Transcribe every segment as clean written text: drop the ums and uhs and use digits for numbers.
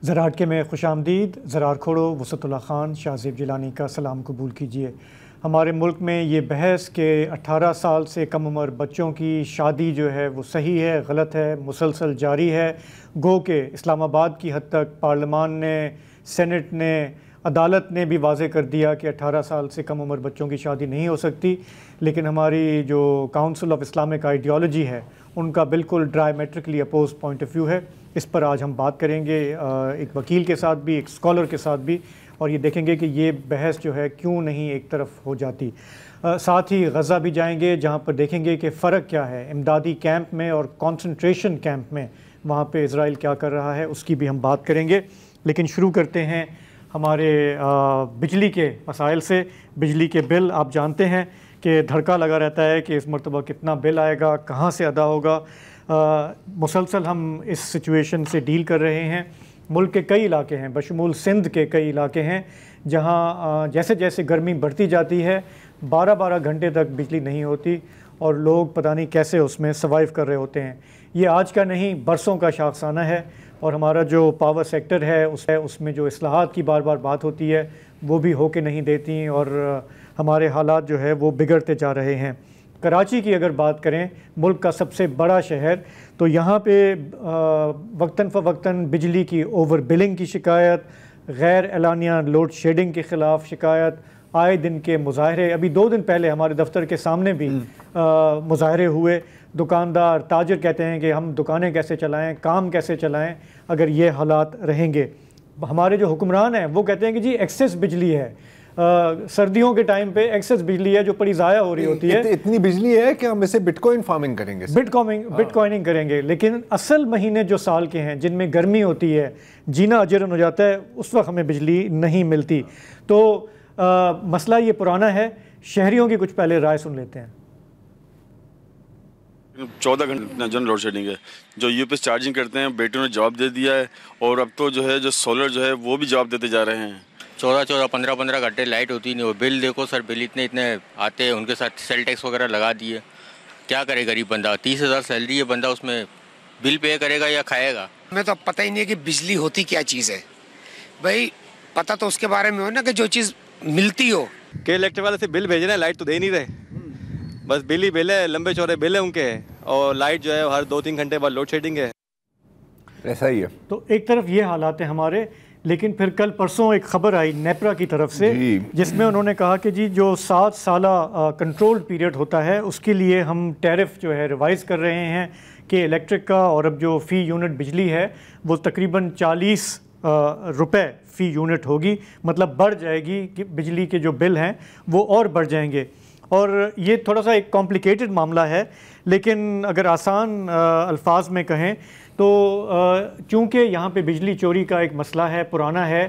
زراعت کے میں خوش آمدید. زرار کھوڑو وسعت اللہ خان شاہ زیب جیلانی کا سلام قبول کیجیے. ہمارے ملک میں یہ بحث کہ 18 سال سے کم عمر بچوں کی شادی جو ہے وہ صحیح ہے غلط ہے مسلسل جاری ہے. گو کہ اسلام آباد کی حد تک پارلیمان نے، سینٹ نے، عدالت نے بھی واضح کر دیا کہ 18 سال سے کم عمر بچوں کی شادی نہیں ہو سکتی، لیکن ہماری جو کاؤنسل آف اسلامک آئیڈیالوجی ہے ان کا بالکل ڈرائیمیٹرکلی اپوز پوائنٹ آف ویو ہے. اس پر آج ہم بات کریں گے ایک وکیل کے ساتھ بھی، ایک اسکالر کے ساتھ بھی، اور یہ دیکھیں گے کہ یہ بحث جو ہے کیوں نہیں ایک طرف ہو جاتی. ساتھ ہی غزہ بھی جائیں گے جہاں پر دیکھیں گے کہ فرق کیا ہے امدادی کیمپ میں اور کنسنٹریشن کیمپ میں، وہاں پہ اسرائیل کیا کر رہا ہے اس کی بھی ہم بات کریں گے. لیکن شروع کرتے ہیں ہمارے بجلی کے مسائل سے. بجلی کے بل آپ جانتے ہیں کہ دھڑکا لگا رہتا ہے کہ اس مرتبہ کتنا بل آئے گا، کہاں سے ادا ہوگا. مسلسل ہم اس سچویشن سے ڈیل کر رہے ہیں. ملک کے کئی علاقے ہیں بشمول سندھ کے کئی علاقے ہیں جہاں جیسے جیسے گرمی بڑھتی جاتی ہے 12 گھنٹے تک بجلی نہیں ہوتی اور لوگ پتہ نہیں کیسے اس میں سروائیو کر رہے ہوتے ہیں. یہ آج کا نہیں برسوں کا شاخسانہ ہے، اور ہمارا جو پاور سیکٹر ہے اس میں جو اصلاحات کی بار بات ہوتی ہے وہ بھی ہو کے نہیں دیتی، اور ہمارے حالات جو ہے وہ بگڑتے جا رہے ہیں. کراچی کی اگر بات کریں، ملک کا سب سے بڑا شہر، تو یہاں پہ وقتاً فوقتاً بجلی کی اوور بلنگ کی شکایت، غیر اعلانیہ لوڈ شیڈنگ کے خلاف شکایت، آئے دن کے مظاہرے. ابھی 2 دن پہلے ہمارے دفتر کے سامنے بھی مظاہرے ہوئے. دکاندار تاجر کہتے ہیں کہ ہم دکانیں کیسے چلائیں، کام کیسے چلائیں اگر یہ حالات رہیں گے. ہمارے جو حکمران ہیں وہ کہتے ہیں کہ جی ایکسیس بجلی ہے، سردیوں کے ٹائم پہ ایکسیس بجلی ہے جو بڑی ضائع ہو رہی ہوتی ہے. اتنی بجلی ہے کہ ہم اسے بٹ کوائن فارمنگ کریں گے، بٹ کوائننگ کریں گے. لیکن اصل مہینے جو سال کے ہیں جن میں گرمی ہوتی ہے، جینا اجرن ہو جاتا ہے، اس وقت ہمیں بجلی نہیں ملتی. تو مسئلہ یہ پرانا ہے. شہریوں کی کچھ پہلے رائے سن لیتے ہیں. 14 گھنٹے جن لوڈ شیڈنگ ہے. جو یو پی ایس چارجنگ کرتے ہیں بیٹوں نے جواب دے دیا ہے، اور اب تو جو ہے جو سولر جو ہے وہ بھی جواب دیتے جا رہے ہیں. 15 گھنٹے لائٹ ہوتی نہیں. وہ بل دیکھو سر، بل اتنے آتے ہیں، ان کے ساتھ سیل ٹیکس وغیرہ لگا دیے. کیا کرے غریب بندہ؟ 30,000 سیلری ہے، بندہ اس میں بل پے کرے گا یا کھائے گا؟ ہمیں تو پتہ ہی نہیں ہے کہ بجلی ہوتی کیا چیز ہے. بھائی پتہ تو اس کے بارے میں ہو نا کہ جو چیز ملتی ہو. کہ الیکٹرک والے سے بل بھیج رہے ہیں، لائٹ تو دے نہیں رہے، بس بل ہی بل ہے، لمبے چوڑے بل ہے ان کے، اور لائٹ جو ہے ہر 2-3 گھنٹے بعد لوڈ شیڈنگ ہے. ایسا ہی ہے. تو ایک طرف یہ حالات ہیں ہمارے، لیکن پھر کل پرسوں ایک خبر آئی نیپرا کی طرف سے جس میں انہوں نے کہا کہ جی جو 7 سالہ کنٹرول پیریڈ ہوتا ہے اس کے لیے ہم ٹیرف جو ہے ریوائز کر رہے ہیں کہ الیکٹرک کا، اور اب جو فی یونٹ بجلی ہے وہ تقریباً 40 روپے فی یونٹ ہوگی. مطلب بڑھ جائے گی کہ بجلی کے جو بل ہیں وہ اور بڑھ جائیں گے. اور یہ تھوڑا سا ایک کمپلیکیٹڈ معاملہ ہے، لیکن اگر آسان الفاظ میں کہیں تو چونکہ یہاں پہ بجلی چوری کا ایک مسئلہ ہے، پرانا ہے،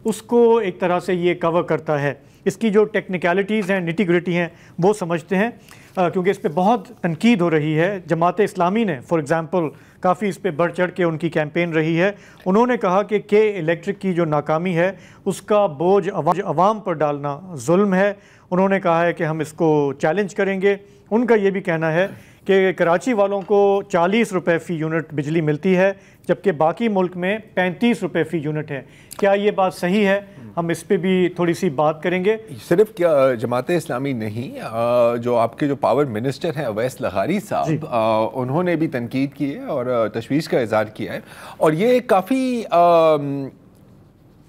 اس کو ایک طرح سے یہ کور کرتا ہے. اس کی جو ٹیکنیکلٹیز ہیں، نیٹی گریٹی ہیں، وہ سمجھتے ہیں کیونکہ اس پہ بہت تنقید ہو رہی ہے. جماعت اسلامی نے فار ایگزامپل کافی اس پہ بڑھ چڑھ کے ان کی کیمپین رہی ہے. انہوں نے کہا کہ الیکٹرک کی جو ناکامی ہے اس کا بوجھ عوام پر ڈالنا ظلم ہے. انہوں نے کہا ہے کہ ہم اس کو چیلنج کریں گے. ان کا یہ بھی کہنا ہے کہ کراچی والوں کو 40 روپے فی یونٹ بجلی ملتی ہے جبکہ باقی ملک میں 35 روپے فی یونٹ ہے. کیا یہ بات صحیح ہے؟ ہم اس پہ بھی تھوڑی سی بات کریں گے. صرف کیا جماعت اسلامی نہیں، جو آپ کے جو پاور منسٹر ہیں اویس لغاری صاحب، انہوں نے بھی تنقید کی ہے اور تشویش کا اظہار کیا ہے. اور یہ کافی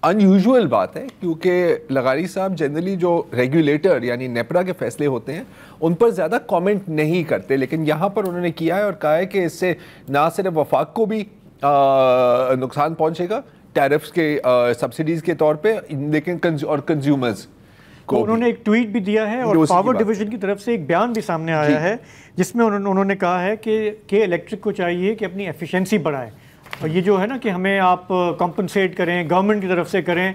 ان یوزول بات ہے کیونکہ لغاری صاحب جنرلی جو ریگولیٹر یعنی نیپرا کے فیصلے ہوتے ہیں ان پر زیادہ کامنٹ نہیں کرتے، لیکن یہاں پر انہوں نے کیا ہے اور کہا ہے کہ اس سے نہ صرف وفاق کو بھی نقصان پہنچے گا ٹیرفز کے سبسڈیز کے طور پہ، لیکن اور کنزیومرز کو. انہوں نے ایک ٹویٹ بھی دیا ہے اور پاور ڈویژن کی طرف سے ایک بیان بھی سامنے آیا ہے جس میں انہوں نے کہا ہے کہ الیکٹرک کو چاہیے کہ اپنی ایفیشنسی بڑھائے. اور یہ جو ہے نا کہ ہمیں آپ کمپنسیٹ کریں، گورنمنٹ کی طرف سے کریں،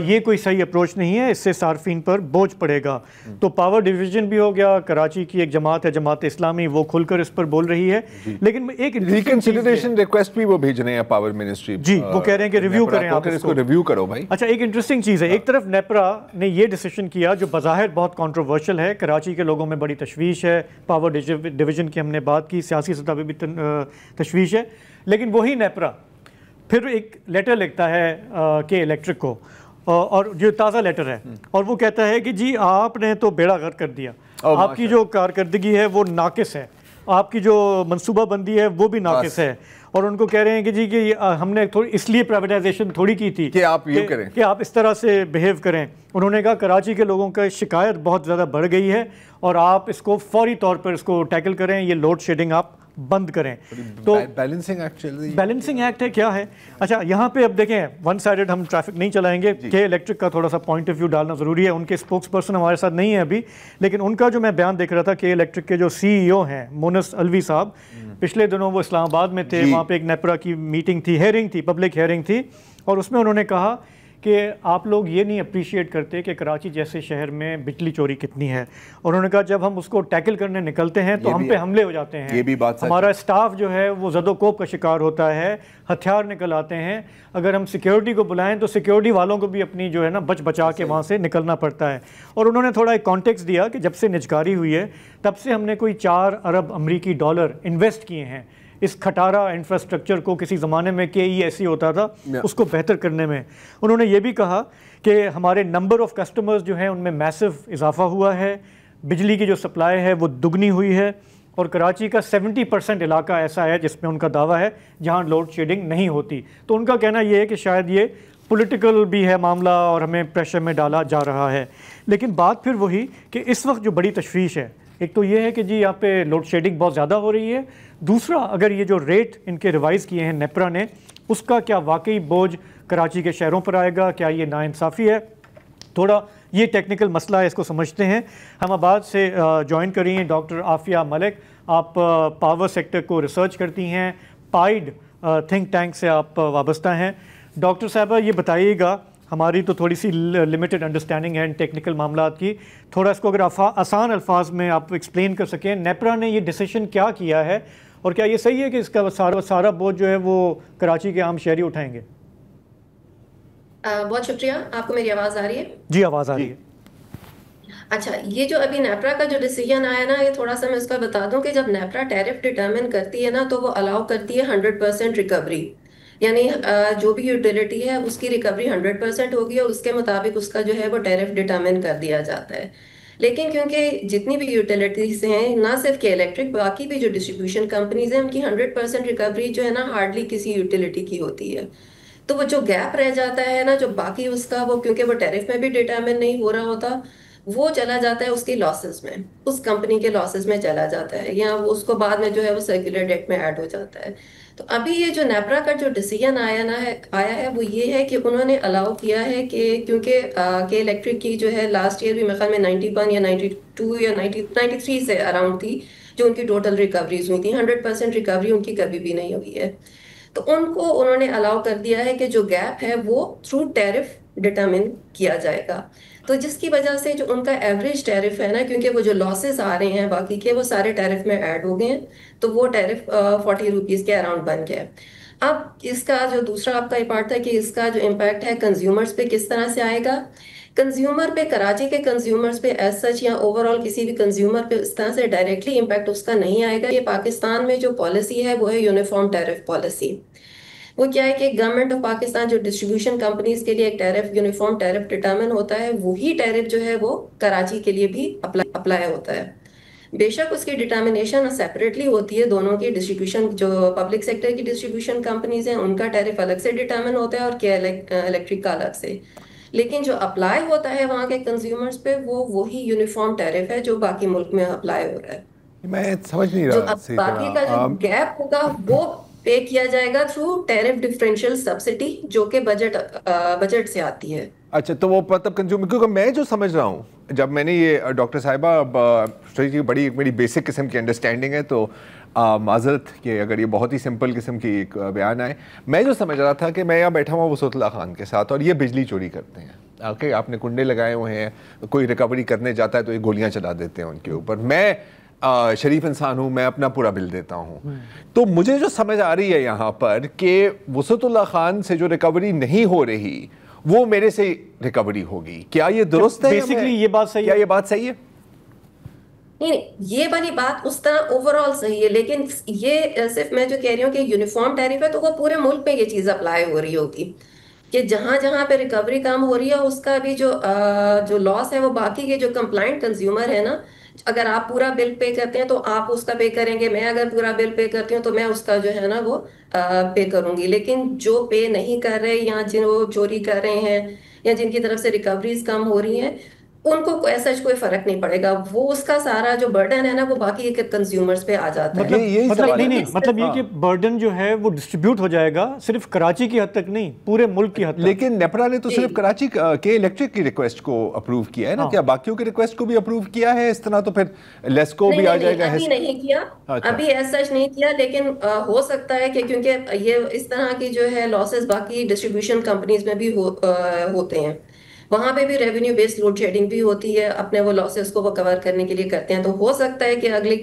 یہ کوئی صحیح اپروچ نہیں ہے، اس سے صارفین پر بوجھ پڑے گا. تو پاور ڈویژن بھی ہو گیا، کراچی کی ایک جماعت ہے جماعت اسلامی، وہ کھل کر اس پر بول رہی ہے. لیکن ایک ریکنسیڈریشن ریکویسٹ بھی وہ بھیج رہے ہیں پاور منسٹری. جی وہ کہہ رہے ہیں کہ ریویو کریں، آپ اس کو ریویو کرو بھائی. اچھا ایک انٹرسٹنگ چیز ہے، ایک طرف نیپرا نے یہ ڈیسیشن کیا جو بظاہر بہت کنٹروورشل ہے، کراچی کے لوگوں میں بڑی تشویش ہے، پاور ڈویژن کی ہم نے بات کی، سیاسی سطح پہ بھی تشویش ہے، لیکن وہی نیپرا پھر ایک لیٹر لکھتا ہے کہ الیکٹرک کو، اور جو تازہ لیٹر ہے، اور وہ کہتا ہے کہ جی آپ نے تو بیڑا غرق کر دیا، آپ کی جو کارکردگی ہے وہ ناقص ہے، آپ کی جو منصوبہ بندی ہے وہ بھی ناقص ہے، اور ان کو کہہ رہے ہیں کہ جی کہ ہم نے اس لیے پرائیویٹائزیشن تھوڑی کی تھی کہ آپ یہ کریں، کہ آپ اس طرح سے بیہیو کریں۔ انہوں نے کہا کراچی کے لوگوں کا شکایت بہت زیادہ بڑھ گئی ہے اور آپ اس کو فوری طور پر اس کو ٹیکل کریں، یہ لوڈ شیڈنگ آپ بند کریں۔ تو بیلنسنگ ایکٹ ہے کیا ہے؟ اچھا یہاں پہ اب دیکھیں ون سائیڈڈ ہم ٹریفک نہیں چلائیں گے، کہ الیکٹرک کا تھوڑا سا پوائنٹ آف ویو ڈالنا ضروری ہے۔ ان کے اسپوکس پرسن ہمارے ساتھ نہیں ہے ابھی، لیکن ان کا جو میں بیان دیکھ رہا تھا کہ الیکٹرک کے جو CEO ہیں مونس الوی صاحب، پچھلے دنوں وہ اسلام آباد میں تھے، وہاں پہ ایک نیپرا کی میٹنگ تھی، ہیئرنگ تھی، پبلک ہیئرنگ تھی، اور اس میں انہوں نے کہا کہ آپ لوگ یہ نہیں اپریشیٹ کرتے کہ کراچی جیسے شہر میں بجلی چوری کتنی ہے، اور انہوں نے کہا جب ہم اس کو ٹیکل کرنے نکلتے ہیں تو ہم پہ حملے ہو جاتے ہیں، ہمارا اسٹاف جو ہے وہ زد و کوب کا شکار ہوتا ہے، ہتھیار نکل آتے ہیں، اگر ہم سیکیورٹی کو بلائیں تو سیکیورٹی والوں کو بھی اپنی جو ہے نا بچا کے وہاں سے نکلنا پڑتا ہے۔ اور انہوں نے تھوڑا ایک کانٹیکس دیا کہ جب سے نجکاری ہوئی ہے تب سے ہم نے کوئی 4 ارب امریکی ڈالر انویسٹ کیے ہیں اس کھٹارا انفراسٹرکچر کو، کسی زمانے میں KESE ہوتا تھا، اس کو بہتر کرنے میں۔ انہوں نے یہ بھی کہا کہ ہمارے نمبر آف کسٹمرز جو ہیں ان میں میسو اضافہ ہوا ہے، بجلی کی جو سپلائی ہے وہ دگنی ہوئی ہے، اور کراچی کا 70% علاقہ ایسا ہے جس میں ان کا دعویٰ ہے جہاں لوڈ شیڈنگ نہیں ہوتی۔ تو ان کا کہنا یہ ہے کہ شاید یہ پولیٹیکل بھی ہے معاملہ اور ہمیں پریشر میں ڈالا جا رہا ہے، لیکن بات پھر وہی کہ اس وقت جو بڑی تشویش ہے، ایک تو یہ ہے کہ جی یہاں پہ لوڈ شیڈنگ بہت زیادہ ہو رہی ہے، دوسرا اگر یہ جو ریٹ ان کے ریوائز کیے ہیں نیپرا نے، اس کا کیا واقعی بوجھ کراچی کے شہروں پر آئے گا، کیا یہ ناانصافی ہے؟ تھوڑا یہ ٹیکنیکل مسئلہ ہے، اس کو سمجھتے ہیں۔ ہم آباد سے جوائن کر رہی ہیں ڈاکٹر عافیہ ملک، آپ پاور سیکٹر کو ریسرچ کرتی ہیں، پائیڈ تھنک ٹینک سے آپ وابستہ ہیں۔ ڈاکٹر صاحبہ یہ بتائیے گا، ہماری تو تھوڑی سی لمیٹڈ انڈرسٹینڈنگ ہے ان ٹیکنیکل معاملات کی، تھوڑا اس کو اگر آسان الفاظ میں آپ ایکسپلین کر سکیں، نیپرا نے یہ ڈیسیشن کیا کیا ہے اور کیا یہ صحیح ہے کہ اس کا سارا بوجھ جو ہے وہ کراچی کے عام شہری اٹھائیں گے؟ بہت شکریہ۔ آپ کو میری آواز آ رہی ہے؟ جی آواز آ رہی ہے۔ اچھا، یہ جو ابھی نیپرا کا جو ڈیسیجن آیا نا، یہ تھوڑا سا میں اس کا بتا دوں کہ جب نیپرا ٹیرف ڈیٹرمن کرتی ہے نا تو وہ الاؤ کرتی ہے 100% ریکوری، یعنی جو بھی یوٹیلیٹی ہے اس کی ریکوری 100% ہوگی اور اس کے مطابق اس کا جو ہے وہ ٹیرف ڈیٹرمن کر دیا جاتا ہے۔ لیکن کیونکہ جتنی بھی یوٹیلیٹیز ہیں، نہ صرف کہ الیکٹرک، باقی بھی جو ڈسٹریبیوشن کمپنیز ہیں، ان کی 100% ریکوری جو ہے نا ہارڈلی کسی یوٹیلیٹی کی ہوتی ہے، تو وہ جو گیپ رہ جاتا ہے نا، جو باقی اس کا وہ کیونکہ وہ ٹیرف میں بھی ڈیٹرمن نہیں ہو رہا ہوتا، وہ چلا جاتا ہے اس کی لاسز میں، اس کمپنی کے لاسز میں چلا جاتا ہے، یا اس کو بعد میں جو ہے وہ سرکولر ڈیٹ میں ایڈ ہو جاتا ہے۔ تو ابھی یہ جو نیپرا کا جو ڈیسیجن آیا ہے وہ یہ ہے کہ انہوں نے الاؤ کیا ہے کہ کیونکہ کہ الیکٹرک کی جو ہے لاسٹ ایئر بھی میرے خیال میں 91 یا 92 یا 93 سے اراؤنڈ تھی جو ان کی ٹوٹل ریکوریز ہوئی تھیں، 100% ریکوری ان کی کبھی بھی نہیں ہوئی ہے۔ تو ان کو انہوں نے الاؤ کر دیا ہے کہ جو گیپ ہے وہ تھرو ٹیرف ڈیٹرمن کیا جائے گا، تو جس کی وجہ سے جو ان کا ایوریج ٹیرف ہے نا، کیونکہ وہ جو لاسز آ رہے ہیں باقی کے وہ سارے ٹیرف میں ایڈ ہو گئے ہیں، تو وہ ٹیرف 40 روپیز کے اراؤنڈ بن گیا۔ اب اس کا جو دوسرا آپ کا یہ پارٹ تھا کہ اس کا جو امپیکٹ ہے کنزیومرز پہ کس طرح سے آئے گا، کنزیومر پہ، کراچی کے کنزیومرز پہ ایز سچ یا اوور آل کسی بھی کنزیومر پہ اس طرح سے ڈائریکٹلی امپیکٹ اس کا نہیں آئے گا۔ یہ پاکستان میں جو پالیسی ہے وہ ہے یونیفارم ٹیرف پالیسی۔ وہ کیا ہے کہ گورنمنٹ آف پاکستان جو ڈسٹریبیوشن کمپنیز کے لیے ایک ٹیرف، یونیفارم ٹیرف ڈیٹرمن ہوتا ہے، وہی ٹیرف جو ہے وہ کراچی کے لیے بھی اپلائی ہوتا ہے۔ بے شک اس کی ڈیٹرمنیشن سیپریٹلی ہوتی ہے، دونوں کی ڈسٹریبیوشن جو پبلک سیکٹر کی ڈسٹریبیوشن کمپنیز ہیں ان کا ٹیرف الگ سے ڈیٹرمن ہوتا ہے اور کیا الیکٹرک کا الگ سے، لیکن جو اپلائی ہوتا ہے وہاں کے کنزیومرز پہ وہ وہی یونیفارم ٹیرف ہے جو باقی ملک میں اپلائی ہو رہا ہے۔ میں سمجھ نہیں رہا، باقی کا جو گیپ ہوگا وہ پے کیا جائے گا تھرو ٹیرف ڈفرینشیل سبسڈی جو کہ بجٹ سے آتی ہے۔ اچھا، تو وہ مطلب کنزیومر، کیونکہ میں جو سمجھ رہا ہوں، جب میں نے یہ ڈاکٹر صاحبہ بڑی میری بیسک قسم کی انڈرسٹینڈنگ ہے، تو معذرت کہ اگر یہ بہت ہی سمپل قسم کی ایک بیان آئے، میں جو سمجھ رہا تھا کہ میں یہاں بیٹھا ہوا وسعت اللہ خان کے ساتھ اور یہ بجلی چوری کرتے ہیں، کہ آپ نے کنڈے لگائے ہوئے ہیں، کوئی ریکوری کرنے جاتا ہے تو یہ گولیاں چلا دیتے ہیں ان کے اوپر، میں شریف انسان ہوں، میں اپنا پورا بل دیتا ہوں۔ تو مجھے جو سمجھ آ رہی ہے یہاں پر کہ وسعت اللہ خان سے جو ریکوری نہیں ہو رہی وہ میرے سے ریکوری ہوگی، کیا یہ درست ہے؟ بیسکلی یہ بات صحیح ہے، کیا یہ بات صحیح ہے؟ نہیں یہ والی بات اس طرح اوور آل صحیح ہے، لیکن یہ صرف میں جو کہہ رہی ہوں کہ یونیفارم ٹیرف ہے تو وہ پورے ملک میں یہ چیز اپلائی ہو رہی ہوگی کہ جہاں جہاں پہ ریکوری کم ہو رہی ہے اس کا بھی جو لاس ہے وہ باقی کے جو کمپلائنٹ کنزیومر ہے نا، اگر آپ پورا بل پے کرتے ہیں تو آپ اس کا پے کریں گے، میں اگر پورا بل پے کرتی ہوں تو میں اس کا جو ہے نا وہ پے کروں گی، لیکن جو پے نہیں کر رہے یا جن وہ چوری کر رہے ہیں یا جن کی طرف سے ریکوریز کم ہو رہی ہیں ان کو ایسا کوئی فرق نہیں پڑے گا، وہ اس کا سارا جو برڈن ہے نا وہ باقی کے کنزیومرز پہ آ جاتا ہے۔ مطلب یہ کہ برڈن جو ہے وہ ڈسٹریبیوٹ ہو جائے گا صرف کراچی کی حد تک نہیں، پورے ملک کی حد تک۔ لیکن نیپرا نے تو صرف کراچی کے الیکٹرک کی ریکویسٹ کو اپروو کیا ہے نا، کیا باقیوں کی ریکویسٹ کو بھی اپروو کیا ہے اس طرح؟ تو پھر لیسکو بھی آ جائے گا۔ ابھی نہیں کیا، ابھی ایسا نہیں کیا، لیکن ہو سکتا ہے کہ کیونکہ یہ اس طرح کی جو ہے لاسز باقی ڈسٹریبیوشن کمپنیز میں بھی ہوتے ہیں، وہاں پہ بھی ریونیو بیسڈ لوڈ شیڈنگ بھی ہوتی ہے، اپنے وہ لاسز کو وہ کور کرنے کے لیے کرتے ہیں، تو ہو سکتا ہے کہ اگلے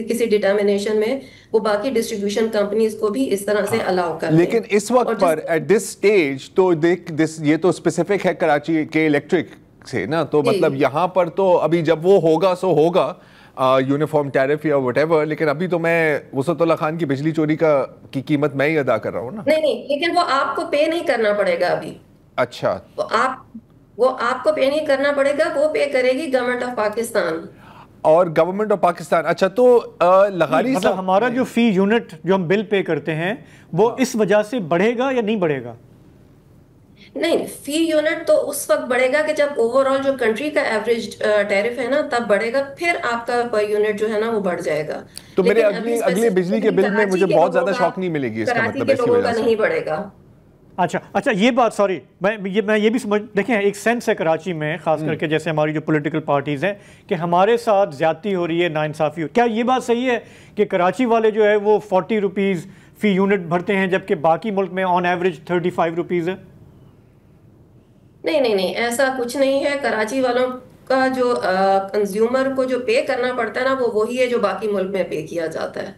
کسی ڈٹرمنیشن میں وہ باقی ڈسٹریبیوشن کمپنیز کو بھی اس طرح سے الاؤ کریں۔ لیکن اس وقت پر ایٹ دس سٹیج تو دیکھ یہ تو اسپیسیفک ہے کراچی کے الیکٹرک سے نا، تو مطلب یہاں پر تو ابھی جب وہ ہوگا سو ہوگا یونیفارم ٹیرف یا وٹ ایور، لیکن ابھی تو میں وسعت اللہ خان کی بجلی چوری کی قیمت میں ہی ادا کر رہا ہوں نا۔ نہیں لیکن وہ آپ کو پے نہیں کرنا پڑے گا ابھی۔ اچھا، وہ آپ کو پے نہیں کرنا پڑے گا، وہ پے کرے گی گورنمنٹ آف پاکستان۔ اور گورنمنٹ آف پاکستان، اچھا تو لغاری مطلب ہمارا جو فی یونٹ جو ہم بل پے کرتے ہیں وہ اس وجہ سے بڑھے گا یا نہیں بڑھے گا؟ نہیں، فی یونٹ تو اس وقت بڑھے گا کہ جب اوور آل جو کنٹری کا ایوریج ٹیرف ہے نا تب بڑھے گا، پھر آپ کا پر یونٹ جو ہے نا وہ بڑھ جائے گا۔ تو میرے اگلے بجلی کے بل میں مجھے بہت زیادہ شوق نہیں ملے گی اس کا مطلب کراچی کے لوگوں کا نہیں بڑھے گا۔ اچھا یہ بات سوری میں یہ بھی سمجھ، دیکھیں ایک سینس ہے کراچی میں خاص کر کے جیسے ہماری جو پولیٹیکل پارٹیز ہیں کہ ہمارے ساتھ زیادتی ہو رہی ہے، ناانصافی ہو، کیا یہ بات صحیح ہے کہ کراچی والے جو ہے وہ 40 روپیز فی یونٹ بھرتے ہیں جبکہ باقی ملک میں آن ایوریج 35 روپیز ہے؟ نہیں ایسا کچھ نہیں ہے، کراچی والوں کا جو کنزیومر کو جو پے کرنا پڑتا ہے نا وہ وہی ہے جو باقی ملک میں پے کیا جاتا ہے،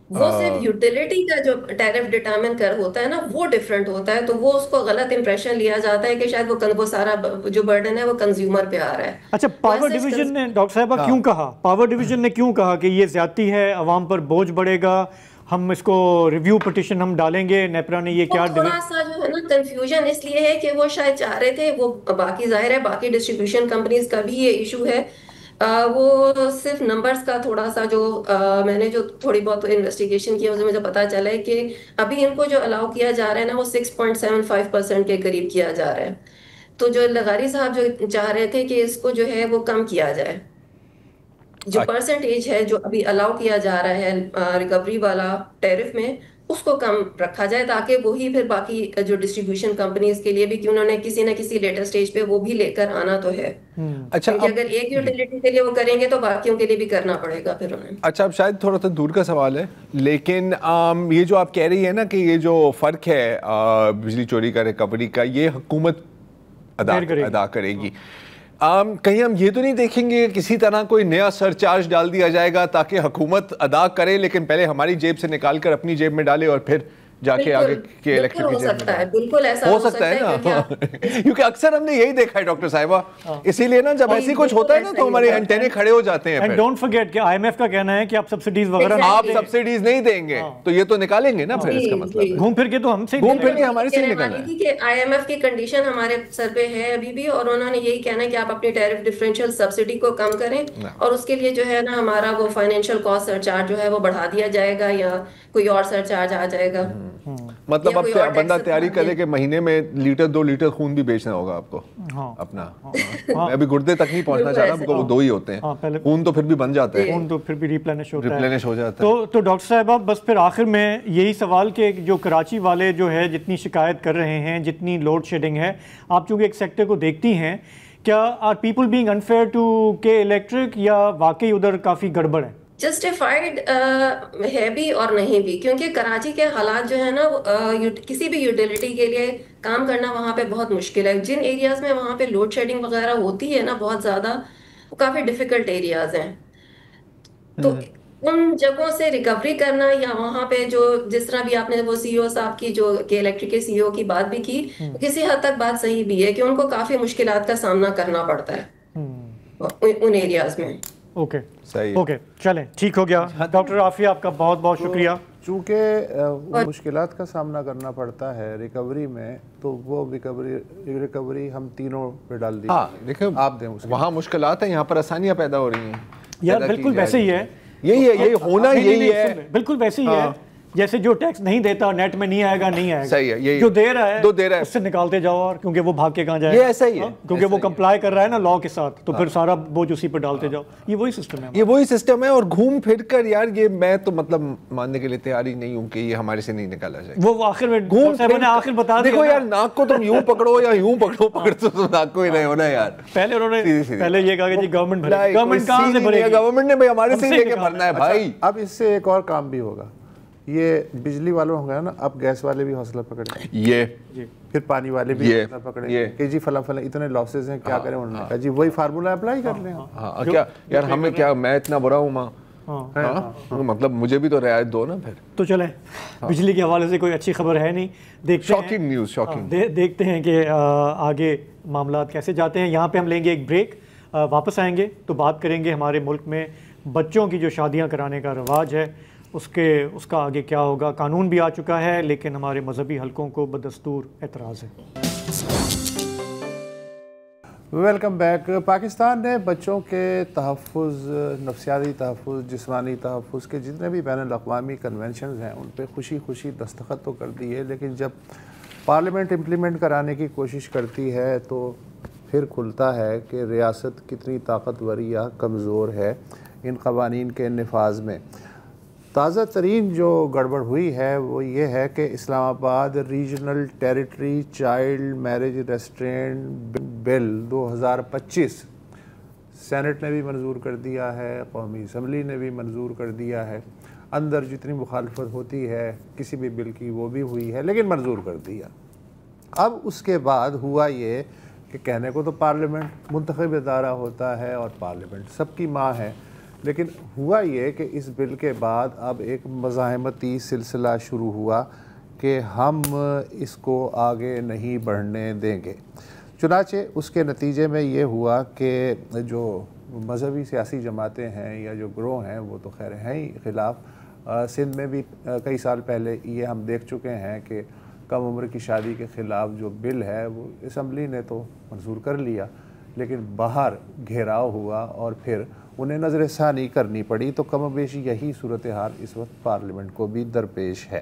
وہ صرف یوٹیلیٹی کا جو ٹیرف ڈٹرمن ہوتا ہے نا وہ ڈفرینٹ ہوتا ہے، تو وہ اس کو غلط امپریشن لیا جاتا ہے کہ شاید وہ سارا جو برڈن ہے وہ کنزیومر پہ آ رہا ہے۔ اچھا پاور ڈویژن نے ڈاکٹر صاحبہ کیوں کہا، پاور ڈویژن نے کیوں کہا کہ یہ زیادتی ہے، عوام پر بوجھ بڑھے گا، ہم اس کو ریویو پٹیشن ہم ڈالیں گے؟ نیپرا نے یہ کیا تھوڑا سا جو ہے نا کنفیوژن اس لیے ہے کہ وہ شاید چاہ رہے تھے، وہ باقی ظاہر ہے باقی ڈسٹریبیوشن کمپنیز کا بھی یہ ایشو ہے، وہ صرف نمبرز کا تھوڑا سا جو میں نے جو تھوڑی بہت انویسٹیگیشن کی مجھے پتا چلا ہے کہ ابھی ان کو جو الاؤ کیا جا رہا ہے نا وہ 6.75% کے قریب کیا جا رہا ہے، تو جو لغاری صاحب جو چاہ رہے تھے کہ اس کو جو ہے وہ کم کیا جائے، جو پرسنٹیج ہے جو ابھی الاؤ کیا جا رہا ہے ریکوری والا ٹیرف میں اس کو کم رکھا جائے تاکہ وہی پھر باقی جو ڈسٹریبیوشن کمپنیز کے لیے بھی کہ انہوں نے کسی نہ کسی لیٹر سٹیج پہ وہ بھی لے کر آنا تو ہے۔ اچھا اگر ایک یوٹیلیٹی کے لیے وہ کریں گے تو باقیوں کے لیے بھی کرنا پڑے گا پھر انہیں۔ اچھا اب شاید تھوڑا سا دور کا سوال ہے، لیکن یہ جو آپ کہہ رہی ہیں نا کہ یہ جو فرق ہے بجلی چوری کا ریکوری کا یہ حکومت ادا کرے گی، کہیں ہم یہ تو نہیں دیکھیں گے کسی طرح کوئی نیا سر چارج ڈال دیا جائے گا تاکہ حکومت ادا کرے لیکن پہلے ہماری جیب سے نکال کر اپنی جیب میں ڈالے اور پھر جا کے آگے کے الیکٹرک کی جیب میں؟ بالکل ایسا ہو سکتا ہے نا، کیونکہ اکثر ہم نے یہی دیکھا ہے ڈاکٹر صاحبہ، اسی لیے نا جب ایسی کچھ ہوتا ہے نا تو ہمارے انٹینے کھڑے ہو جاتے ہیں۔ اینڈ ڈونٹ فرگیٹ کہ آئی ایم ایف کا کہنا ہے کہ آپ سبسڈیز وغیرہ آپ سبسڈیز نہیں دیں گے تو یہ تو نکالیں گے نا پھر، اس کا مطلب گھوم پھر کے تو ہم سے گھوم پھر کے ہمارے سے نکالنا ہے کہ آئی ایم ایف کی کنڈیشن ہمارے سر پہ ہے ابھی بھی، اور انہوں نے یہی کہنا ہے کہ آپ اپنی ٹیرف ڈفرینشیل سبسڈی کو کم کریں اور اس کے لیے جو ہے نا ہمارا وہ فائنینشیل کاسٹ سر چارج جو ہے وہ بڑھا دیا جائے گا یا کوئی اور سر چارج آ جائے گا۔ مطلب اب بندہ تیاری کرے کہ مہینے میں 1-2 لیٹر خون بھی بیچنا ہوگا آپ کو اپنا، میں ابھی گردے تک نہیں پہنچنا چاہ رہا، وہ 2 ہی ہوتے ہیں، خون تو پھر بھی بن جاتا ہے، خون تو پھر بھی ریپلینش ہو جاتا ہے۔ تو ڈاکٹر صاحبہ بس پھر آخر میں یہی سوال کہ جو کراچی والے جو ہے جتنی شکایت کر رہے ہیں، جتنی لوڈ شیڈنگ ہے، آپ چونکہ ایک سیکٹر کو دیکھتی ہیں، کیا are people being unfair to K Electric یا واقعی ادھر کافی گڑبڑ ہے؟ جسٹیفائڈ ہے بھی اور نہیں بھی، کیونکہ کراچی کے حالات جو ہے نا کسی بھی یوٹیلیٹی کے لیے کام کرنا وہاں پہ بہت مشکل ہے، جن ایریاز میں وہاں پہ لوڈ شیڈنگ وغیرہ ہوتی ہے نا بہت زیادہ، وہ کافی ڈیفیکلٹ ایریاز ہیں، تو ان جگہوں سے ریکوری کرنا یا وہاں پہ جو جس طرح بھی آپ نے وہ سی او صاحب کی جو کہ الیکٹرک کے سی او کی بات بھی کی، کسی حد تک بات صحیح بھی ہے کہ ان کو کافی مشکلات کا سامنا کرنا پڑتا ہے ان ایریاز میں۔ اوکے صحیح ہے. اوکے چلیں ٹھیک ہو گیا. ڈاکٹر عافیہ آپ کا بہت بہت شکریہ. چونکہ مشکلات کا سامنا کرنا پڑتا ہے ریکوری میں, تو وہ ریکوری ہم تینوں پہ ڈال دی. ہاں دیکھیں آپ دیں وہاں مشکلات ہیں, یہاں پر آسانیاں پیدا ہو رہی ہیں. یار بالکل ویسے ہی ہے, یہی ہونا یہی ہے, بالکل ویسے ہی ہے جیسے جو ٹیکس نہیں دیتا نیٹ میں نہیں آئے گا, نہیں آئے گا. صحیح ہے, یہی جو دے رہا ہے اس سے نکالتے جاؤ, اور کیونکہ وہ بھاگ کے کہاں جائے, یہ ایسا ہی ہے, کیونکہ وہ کمپلائی کر رہا ہے نا لا کے ساتھ, تو پھر سارا بوجھ اسی پہ ڈالتے جاؤ. یہ وہی سسٹم ہے, اور گھوم پھر کر یار یہ میں تو مطلب ماننے کے لیے تیار ہی نہیں ہوں کہ یہ ہمارے سے نہیں نکالا جائے. وہ آخر میں گھوم پھر آخر بتا دیکھو یار, ناک کو تم یوں پکڑو یا یوں پکڑو تو ناک کو ہی نہیں ہونا یار. پہلے انہوں نے پہلے یہ کہا کہ جی گورنمنٹ کہاں سے بھرے گی, گورنمٹ نے بھائی ہمارے سے لے کے بھرنا ہے بھائی. اب اس سے ایک اور کام بھی ہوگا, یہ بجلی والوں ہوں گے نا, اب گیس والے بھی حوصلہ پکڑیں, یہ پھر پانی والے بھی حوصلہ پکڑیں کہ جی فلاں اتنے لاسز ہیں, کیا کریں. انہوں نے کہا جی وہی فارمولا اپلائی کر لیں. ہاں کیا یار ہمیں کیا, میں اتنا برا ہوں ماں, مطلب مجھے بھی تو رعایت دو نا پھر. تو چلیں بجلی کے حوالے سے کوئی اچھی خبر ہے نہیں, شاکنگ نیوز, شاکنگ. دیکھتے ہیں کہ آگے معاملات کیسے جاتے ہیں. یہاں پہ ہم لیں گے ایک بریک, واپس آئیں گے تو بات کریں گے ہمارے ملک میں بچوں کی جو شادیاں کرانے کا رواج ہے اس کا آگے کیا ہوگا. قانون بھی آ چکا ہے لیکن ہمارے مذہبی حلقوں کو بدستور اعتراض ہے. Welcome back. پاکستان نے بچوں کے تحفظ, نفسیاتی تحفظ, جسمانی تحفظ کے جتنے بھی بین الاقوامی کنونشنز ہیں ان پہ خوشی دستخط تو کر دی ہے, لیکن جب پارلیمنٹ امپلیمنٹ کرانے کی کوشش کرتی ہے تو پھر کھلتا ہے کہ ریاست کتنی طاقتور یا کمزور ہے ان قوانین کے نفاذ میں. تازہ ترین جو گڑبڑ ہوئی ہے وہ یہ ہے کہ Islamabad regional territory child marriage restraint bill 2025 senate نے بھی منظور کر دیا ہے, قومی اسمبلی نے بھی منظور کر دیا ہے. اندر جتنی مخالفت ہوتی ہے کسی بھی بل کی وہ بھی ہوئی ہے, لیکن منظور کر دیا. اب اس کے بعد ہوا یہ کہ کہنے کو تو پارلیمنٹ منتخب ادارہ ہوتا ہے اور پارلیمنٹ سب کی ماں ہے, لیکن ہوا یہ کہ اس بل کے بعد اب ایک مزاحمتی سلسلہ شروع ہوا کہ ہم اس کو آگے نہیں بڑھنے دیں گے. چنانچہ اس کے نتیجے میں یہ ہوا کہ جو مذہبی سیاسی جماعتیں ہیں یا جو گروہ ہیں وہ تو خیر ہیں ہی خلاف. سندھ میں بھی کئی سال پہلے یہ ہم دیکھ چکے ہیں کہ کم عمر کی شادی کے خلاف جو بل ہے وہ اسمبلی نے تو منظور کر لیا, لیکن باہر گھیراؤ ہوا اور پھر انہیں نظر ثانی کرنی پڑی. تو کم و بیش یہی صورتحال اس وقت پارلیمنٹ کو بھی درپیش ہے.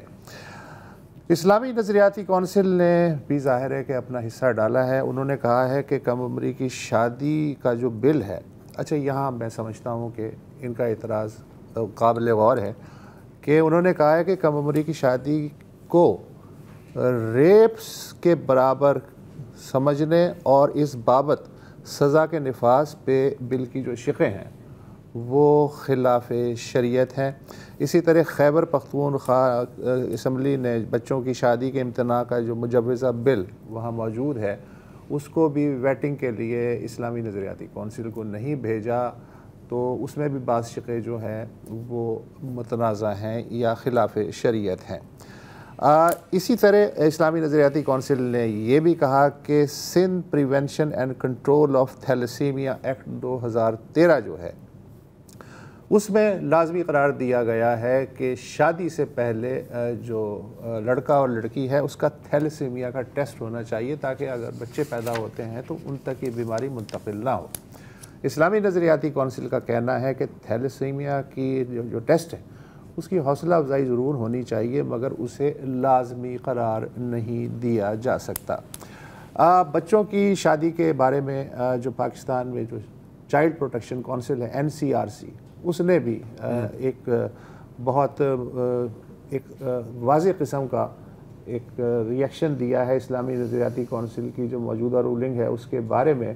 اسلامی نظریاتی کونسل نے بھی ظاہر ہے کہ اپنا حصہ ڈالا ہے. انہوں نے کہا ہے کہ کم عمری کی شادی کا جو بل ہے, اچھا یہاں میں سمجھتا ہوں کہ ان کا اعتراض قابل غور ہے کہ انہوں نے کہا ہے کہ کم عمری کی شادی کو ریپس کے برابر سمجھنے اور اس بابت سزا کے نفاذ پہ بل کی جو شقیں ہیں وہ خلاف شریعت ہیں. اسی طرح خیبر پختونخوا اسمبلی نے بچوں کی شادی کے امتناع کا جو مجوزہ بل وہاں موجود ہے اس کو بھی ویٹنگ کے لیے اسلامی نظریاتی کونسل کو نہیں بھیجا, تو اس میں بھی بعض شقیں جو ہیں وہ متنازع ہیں یا خلاف شریعت ہیں. اسی طرح اسلامی نظریاتی کونسل نے یہ بھی کہا کہ Sindh prevention and control of thalassaemia act 2013 جو ہے اس میں لازمی قرار دیا گیا ہے کہ شادی سے پہلے جو لڑکا اور لڑکی ہے اس کا تھیلیسیمیا کا ٹیسٹ ہونا چاہیے, تاکہ اگر بچے پیدا ہوتے ہیں تو ان تک یہ بیماری منتقل نہ ہو. اسلامی نظریاتی کونسل کا کہنا ہے کہ تھیلیسیمیا کی جو ٹیسٹ ہے اس کی حوصلہ افزائی ضرور ہونی چاہیے, مگر اسے لازمی قرار نہیں دیا جا سکتا. بچوں کی شادی کے بارے میں جو پاکستان میں جو چائلڈ پروٹیکشن کونسل ہے NCRC, اس نے بھی ایک بہت ایک واضح قسم کا ایک ریئیکشن دیا ہے اسلامی نظریاتی کونسل کی جو موجودہ رولنگ ہے اس کے بارے میں.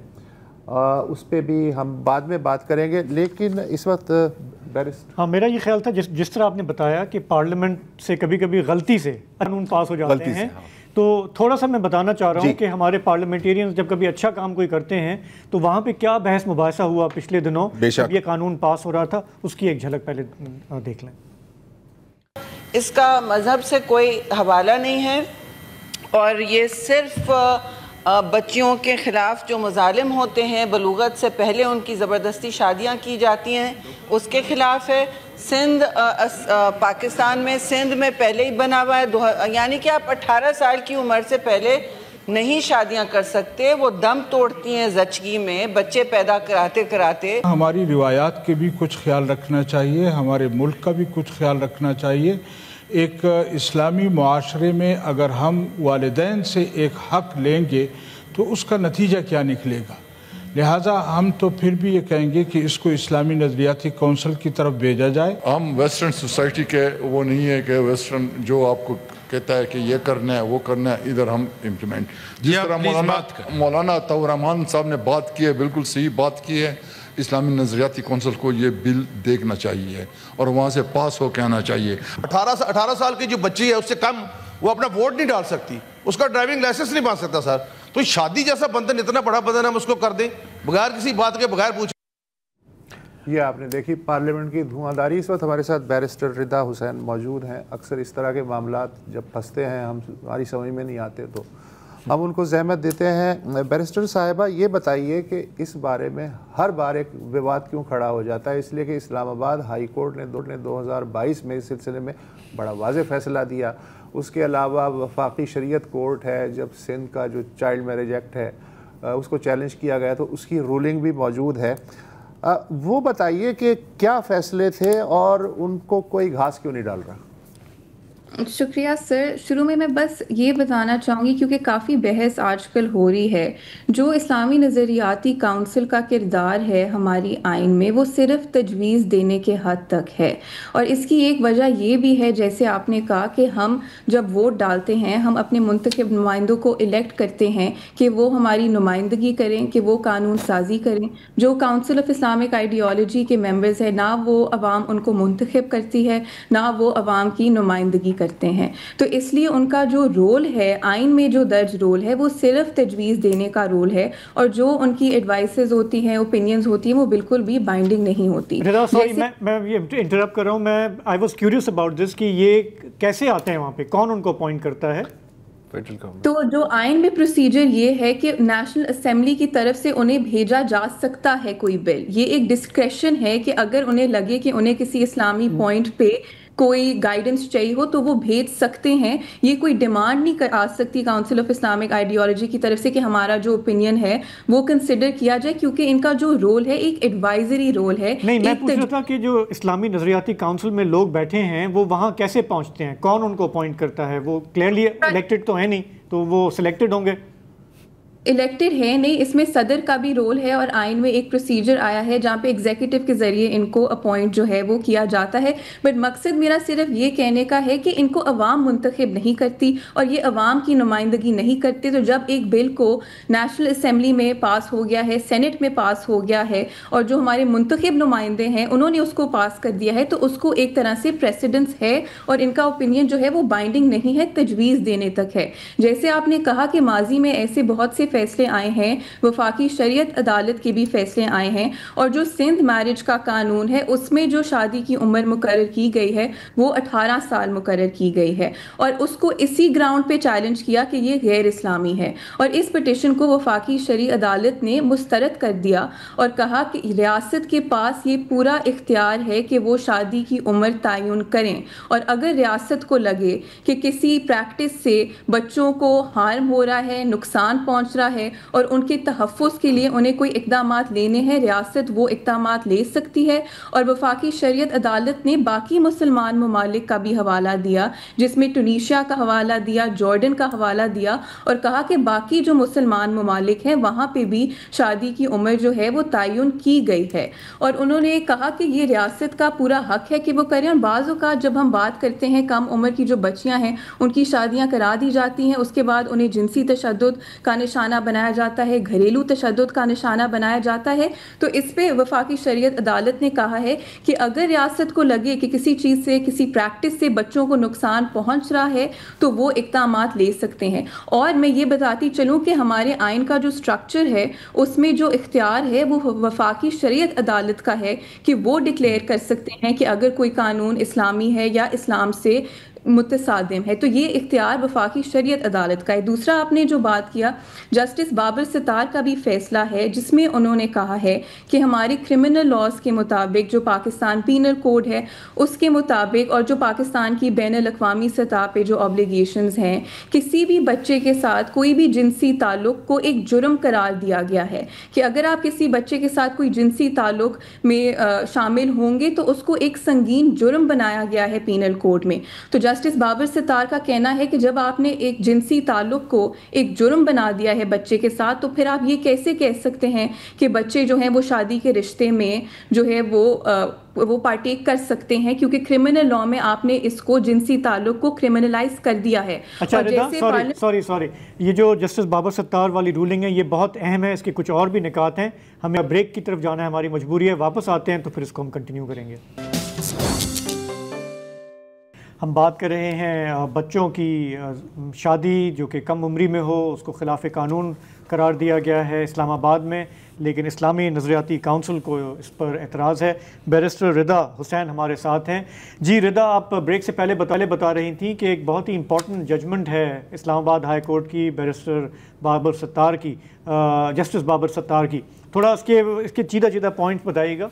اس پہ بھی ہم بعد میں بات کریں گے, لیکن اس وقت ہاں میرا یہ خیال تھا جس طرح آپ نے بتایا کہ پارلیمنٹ سے کبھی کبھی غلطی سے قانون پاس ہو جاتے ہیں, تو تھوڑا سا میں بتانا چاہ رہا ہوں کہ ہمارے پارلیمنٹیرینز جب کبھی اچھا کام کوئی کرتے ہیں تو وہاں پہ کیا بحث مباحثہ ہوا پچھلے دنوں جب یہ قانون پاس ہو رہا تھا, اس کی ایک جھلک پہلے دیکھ لیں. اس کا مذہب سے کوئی حوالہ نہیں ہے اور یہ صرف بچیوں کے خلاف جو مظالم ہوتے ہیں، بلوغت سے پہلے ان کی زبردستی شادیاں کی جاتی ہیں، اس کے خلاف ہے۔ سندھ پاکستان میں سندھ میں پہلے ہی بنا ہوا ہے، یعنی کہ آپ 18 سال کی عمر سے پہلے نہیں شادیاں کر سکتے۔ وہ دم توڑتی ہیں زچگی میں بچے پیدا کراتے۔ ہماری روایات کے بھی کچھ خیال رکھنا چاہیے، ہمارے ملک کا بھی کچھ خیال رکھنا چاہیے۔ ایک اسلامی معاشرے میں اگر ہم والدین سے ایک حق لیں گے تو اس کا نتیجہ کیا نکلے گا؟ لہٰذا ہم تو پھر بھی یہ کہیں گے کہ اس کو اسلامی نظریاتی کونسل کی طرف بھیجا جائے۔ ہم ویسٹرن سوسائٹی کے وہ نہیں ہے کہ ویسٹرن جو آپ کو کہتا ہے کہ یہ کرنا ہے وہ کرنا ہے، ادھر ہم امپلیمنٹ جس طرح مولانا طور رحمان صاحب نے بات کی ہے، بالکل صحیح بات کی ہے۔ اسلامی نظریاتی کونسل کو یہ بل دیکھنا چاہیے اور وہاں سے پاس ہو کے آنا چاہیے۔ 18 سال کی جو بچی ہے اس سے کم وہ اپنا ووٹ نہیں ڈال سکتی، اس کا ڈرائیونگ لائسنس نہیں بن سکتا سر۔ تو شادی جیسا بندھن، اتنا بڑا بندھن ہم اس کو کر دیں بغیر کسی بات کے، بغیر پوچھے۔ یہ آپ نے دیکھی پارلیمنٹ کی دھواں داری۔ اس وقت ہمارے ساتھ بیرسٹر رضا حسین موجود ہیں۔ اکثر اس طرح کے معاملات جب پھنستے ہیں ہماری سمجھ میں نہیں آتے تو ہم ان کو زحمت دیتے ہیں۔ بیرسٹر صاحبہ یہ بتائیے کہ اس بارے میں ہر بار ایک وواد کیوں کھڑا ہو جاتا ہے؟ اس لیے کہ اسلام آباد ہائی کورٹ نے 2022 میں اس سلسلے میں بڑا واضح فیصلہ دیا۔ اس کے علاوہ وفاقی شریعت کورٹ ہے، جب سندھ کا جو چائلڈ میرج ایکٹ ہے اس کو چیلنج کیا گیا تو اس کی رولنگ بھی موجود ہے۔ وہ بتائیے کہ کیا فیصلے تھے اور ان کو کوئی گھاس کیوں نہیں ڈال رہا؟ شکریہ سر۔ شروع میں بس یہ بتانا چاہوں گی کیونکہ کافی بحث آج کل ہو رہی ہے، جو اسلامی نظریاتی کونسل کا کردار ہے ہماری آئین میں وہ صرف تجویز دینے کے حد تک ہے، اور اس کی ایک وجہ یہ بھی ہے جیسے آپ نے کہا کہ ہم جب ووٹ ڈالتے ہیں ہم اپنے منتخب نمائندوں کو الیکٹ کرتے ہیں کہ وہ ہماری نمائندگی کریں، کہ وہ قانون سازی کریں۔ جو کونسل آف اسلامک آئیڈیالوجی کے ممبرز ہیں، نہ وہ عوام ان کو منتخب کرتی ہے نہ وہ عوام کی نمائندگی کرتے ہیں، تو اس لیے ان کا جو رول ہے آئین میں جو درج رول ہے وہ صرف تجویز دینے کا رول ہے، اور جو ان کی ایڈوائسز ہوتی ہیں، اوپینینز ہوتی ہیں، وہ بالکل بھی بائنڈنگ نہیں ہوتی۔ رضا سوری میں انٹرپٹ کر رہا ہوں، میں I was curious about this کہ یہ کیسے آتے ہیں وہاں پہ، کون ان کو اپوائنٹ کرتا ہے؟ تو جو آئین میں پروسیجر یہ ہے کہ نیشنل اسمبلی کی طرف سے انہیں بھیجا جا سکتا ہے کوئی بل، یہ ایک ڈسکریشن ہے کہ اگر انہیں لگے کہ انہیں کسی اسلامی پوائنٹ پہ کوئی گائیڈنس چاہیے ہو تو وہ بھیج سکتے ہیں۔ یہ کوئی ڈیمانڈ نہیں آ سکتی کونسل آف اسلامک آئیڈیالوجی کی طرف سے کہ ہمارا جو اوپینین ہے وہ کنسیڈر کیا جائے، کیونکہ ان کا جو رول ہے ایک ایڈوائزری رول ہے۔ نہیں، میں پوچھ رہا تھا کہ جو اسلامی نظریاتی کونسل میں لوگ بیٹھے ہیں وہ وہاں کیسے پہنچتے ہیں، کون ان کو اپوائنٹ کرتا ہے؟ وہ کلیئرلی الیکٹڈ تو ہے نہیں، تو وہ سلیکٹڈ ہوں گے؟ الیکٹڈ ہے نہیں، اس میں صدر کا بھی رول ہے، اور آئین میں ایک پروسیجر آیا ہے جہاں پہ ایگزیکٹو کے ذریعے ان کو اپوائنٹ جو ہے وہ کیا جاتا ہے۔ بٹ مقصد میرا صرف یہ کہنے کا ہے کہ ان کو عوام منتخب نہیں کرتی اور یہ عوام کی نمائندگی نہیں کرتے۔ تو جب ایک بل کو نیشنل اسمبلی میں پاس ہو گیا ہے، سینٹ میں پاس ہو گیا ہے، اور جو ہمارے منتخب نمائندے ہیں انہوں نے اس کو پاس کر دیا ہے، تو اس کو ایک طرح سے پریسیڈنس ہے، اور ان کا اوپینین جو ہے وہ بائنڈنگ نہیں ہے، تجویز دینے تک ہے۔ جیسے آپ نے کہا کہ ماضی میں ایسے بہت سے فیصلے آئے ہیں، وفاقی شریعت عدالت کے بھی فیصلے آئے ہیں، اور جو سندھ میرج کا قانون ہے اس میں جو شادی کی عمر مقرر کی گئی ہے وہ 18 سال مقرر کی گئی ہے، اور اس کو اسی گراؤنڈ پہ چیلنج کیا کہ یہ غیر اسلامی ہے، اور اس پٹیشن کو وفاقی شرعی عدالت نے مسترد کر دیا اور کہا کہ ریاست کے پاس یہ پورا اختیار ہے کہ وہ شادی کی عمر تعین کریں، اور اگر ریاست کو لگے کہ کسی پریکٹس سے بچوں کو ہارم ہو رہا ہے، نقصان پہنچ رہا ہے، اور ان کے تحفظ کے لیے انہیں کوئی اقدامات لینے ہیں، ریاست وہ اقدامات لے سکتی ہے۔ اور وفاقی شریعت عدالت نے باقی مسلمان ممالک کا بھی حوالہ دیا، جس میں ٹونیشیا کا حوالہ دیا، جارڈن کا حوالہ دیا، اور کہا کہ باقی جو مسلمان ممالک ہیں وہاں پہ بھی شادی کی عمر جو ہے وہ تعین کی گئی ہے، اور انہوں نے کہا کہ یہ ریاست کا پورا حق ہے کہ وہ کریں۔ اور بعض اوقات جب ہم بات کرتے ہیں کم عمر کی جو بچیاں ہیں ان کی شادیاں کرا دی جاتی ہیں، اس کے بعد انہیں جنسی تشدد کا نشانہ بنایا جاتا ہے، گھریلو تشدد کا نشانہ بنایا جاتا ہے، تو اس پہ وفاقی شریعت عدالت نے کہا ہے کہ اگر ریاست کو لگے کہ کسی چیز سے، کسی پریکٹس سے بچوں کو نقصان پہنچ رہا ہے تو وہ اقدامات لے سکتے ہیں۔ اور میں یہ بتاتی چلوں کہ ہمارے آئین کا جو سٹرکچر ہے اس میں جو اختیار ہے وہ وفاقی شریعت عدالت کا ہے کہ وہ ڈکلیئر کر سکتے ہیں کہ اگر کوئی قانون اسلامی ہے یا اسلام سے متصادم ہے. تو یہ اختیار وفاقی شریعت عدالت کا ہے. دوسرا آپ نے جو بات کیا جسٹس بابر ستار کا بھی فیصلہ ہے جس میں انہوں نے کہا ہے کہ ہماری کرمنل لاز کے مطابق جو پاکستان پینل کوڈ ہے اس کے مطابق اور جو پاکستان کی بین الاقوامی سطح پہ جو آبلیگیشنز ہیں, کسی بھی بچے کے ساتھ کوئی بھی جنسی تعلق کو ایک جرم قرار دیا گیا ہے کہ اگر آپ کسی بچے کے ساتھ کوئی جنسی تعلق میں شامل ہوں گے تو اس کو ایک سنگین جرم بنایا گیا ہے پینل کوڈ میں. تو جسٹس بابر ستار کا کہنا ہے کہ جب آپ نے ایک جنسی تعلق کو ایک جرم بنا دیا ہے بچے کے ساتھ تو پھر آپ یہ کیسے کہہ سکتے ہیں کہ بچے جو ہیں وہ شادی کے رشتے میں جو ہے وہ پارٹیک کر سکتے ہیں, کیونکہ کرمنل لا میں آپ نے اس کو جنسی تعلق کو کرمنلائز کر دیا ہے. اچھا سوری یہ جو جسٹس بابر ستار والی رولنگ ہے یہ بہت اہم ہے, اس کے کچھ اور بھی نکات ہیں, ہمیں بریک کی طرف جانا ہے, ہماری مجبوری ہے, واپس آتے ہیں تو پھر اس کو ہم کنٹینیو کریں گے. ہم بات کر رہے ہیں بچوں کی شادی جو کہ کم عمری میں ہو اس کو خلاف قانون قرار دیا گیا ہے اسلام آباد میں, لیکن اسلامی نظریاتی کونسل کو اس پر اعتراض ہے. بیرسٹر رضا حسین ہمارے ساتھ ہیں. جی رضا, آپ بریک سے پہلے بتا رہی تھیں کہ ایک بہت ہی امپورٹنٹ ججمنٹ ہے اسلام آباد ہائی کورٹ کی بیرسٹر بابر ستار کی, جسٹس بابر ستار کی, تھوڑا اس کے چیدہ پوائنٹس بتائیے گا.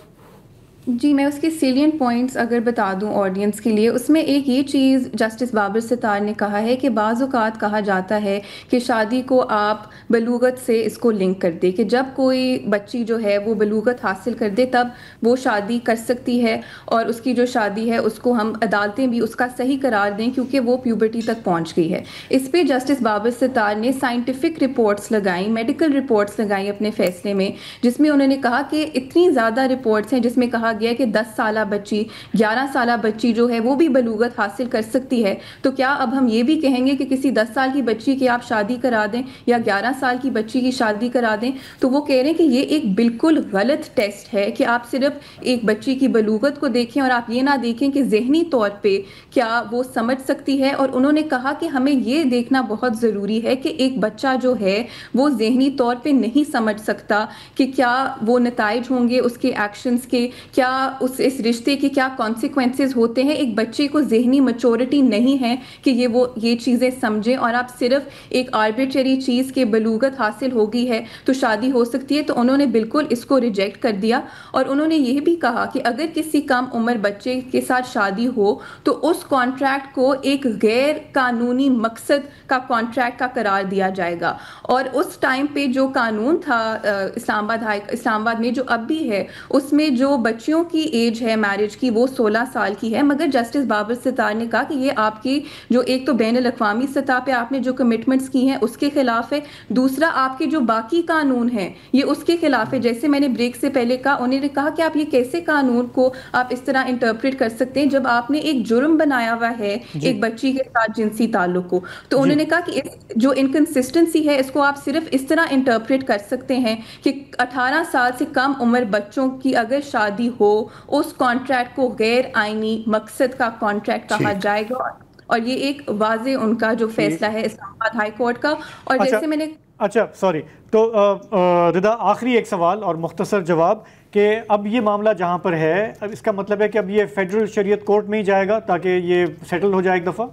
جی میں اس کے سیلینٹ پوائنٹس اگر بتا دوں آڈینس کے لیے, اس میں ایک یہ چیز جسٹس بابر ستار نے کہا ہے کہ بعض اوقات کہا جاتا ہے کہ شادی کو آپ بلوغت سے اس کو لنک کر دے, کہ جب کوئی بچی جو ہے وہ بلوغت حاصل کر دے تب وہ شادی کر سکتی ہے, اور اس کی جو شادی ہے اس کو ہم عدالتیں بھی اس کا صحیح قرار دیں کیونکہ وہ پیوبرٹی تک پہنچ گئی ہے. اس پہ جسٹس بابر ستار نے سائنٹیفک رپورٹس لگائیں, میڈیکل رپورٹس لگائیں اپنے فیصلے میں, جس میں انہوں نے کہا کہ اتنی زیادہ رپورٹس ہیں جس میں کہا گیا کہ 10 سالہ بچی 11 سالہ بچی جو ہے وہ بھی بلوغت حاصل کر سکتی ہے. تو کیا اب ہم یہ بھی کہیں گے کہ کسی 10 سال کی بچی کی آپ شادی کرا دیں یا 11 سال کی بچی کی شادی کرا دیں؟ تو وہ کہہ رہے ہیں کہ یہ ایک بالکل غلط ٹیسٹ ہے کہ آپ صرف ایک بچی کی بلوغت کو دیکھیں اور آپ یہ نہ دیکھیں کہ ذہنی طور پہ کیا وہ سمجھ سکتی ہے. اور انہوں نے کہا کہ ہمیں یہ دیکھنا بہت ضروری ہے کہ ایک بچہ جو ہے وہ ذہنی طور پہ نہیں سمجھ سکتا کہ کیا وہ نتائج ہوں گے اس کے ایکشنز کے, کیا اس رشتے کے کیا کانسیکوینسز ہوتے ہیں. ایک بچے کو ذہنی میچورٹی نہیں ہے کہ وہ یہ چیزیں سمجھے, اور آپ صرف ایک آربیٹری چیز کے بلوغت حاصل ہو گئی ہے تو شادی ہو سکتی ہے. تو انہوں نے بالکل اس کو ریجیکٹ کر دیا, اور انہوں نے یہ بھی کہا کہ اگر کسی کم عمر بچے کے ساتھ شادی ہو تو اس کانٹریکٹ کو ایک غیر قانونی مقصد کا کانٹریکٹ کا قرار دیا جائے گا. اور اس ٹائم پہ جو قانون تھا اسلام آباد میں جو اب بھی ہے, اس میں جو بچیوں کی ایج ہے میرج کی وہ 16 سال کی ہے, مگر جسٹس بابر ستار نے کہا کہ یہ آپ کی جو ایک تو بین الاقوامی سطح پہ آپ نے جو کمٹمنٹس کی ہیں اس کے خلاف ہے, دوسرا آپ کے جو باقی قانون ہیں یہ اس کے خلاف ہے. جیسے میں نے بریک سے پہلے کہا, انہوں نے کہا کہ آپ یہ کیسے قانون کو آپ اس طرح انٹرپریٹ کر سکتے ہیں جب آپ نے ایک جرم بنایا ہوا ہے ایک بچی کے ساتھ جنسی تعلق کو. تو انہوں نے کہا کہ جو انکنسسٹنسی ہے اس کو آپ صرف اس طرح انٹرپریٹ کر سکتے ہیں کہ 18 سال سے کم عمر بچوں کی اگر شادی ہو اس کانٹریکٹ کو غیر آئینی مقصد کا کانٹریکٹ کہا جائے گا. اور یہ ایک واضح ان کا جو فیصلہ ہے اسلام آباد ہائی کورٹ کا. اور جیسے میں نے سوری تو رضا, آخری ایک سوال اور مختصر جواب کہ اب یہ معاملہ جہاں پر ہے اب اس کا مطلب ہے کہ اب یہ فیڈرل شریعت کورٹ میں ہی جائے گا تاکہ یہ سیٹل ہو جائے ایک دفعہ؟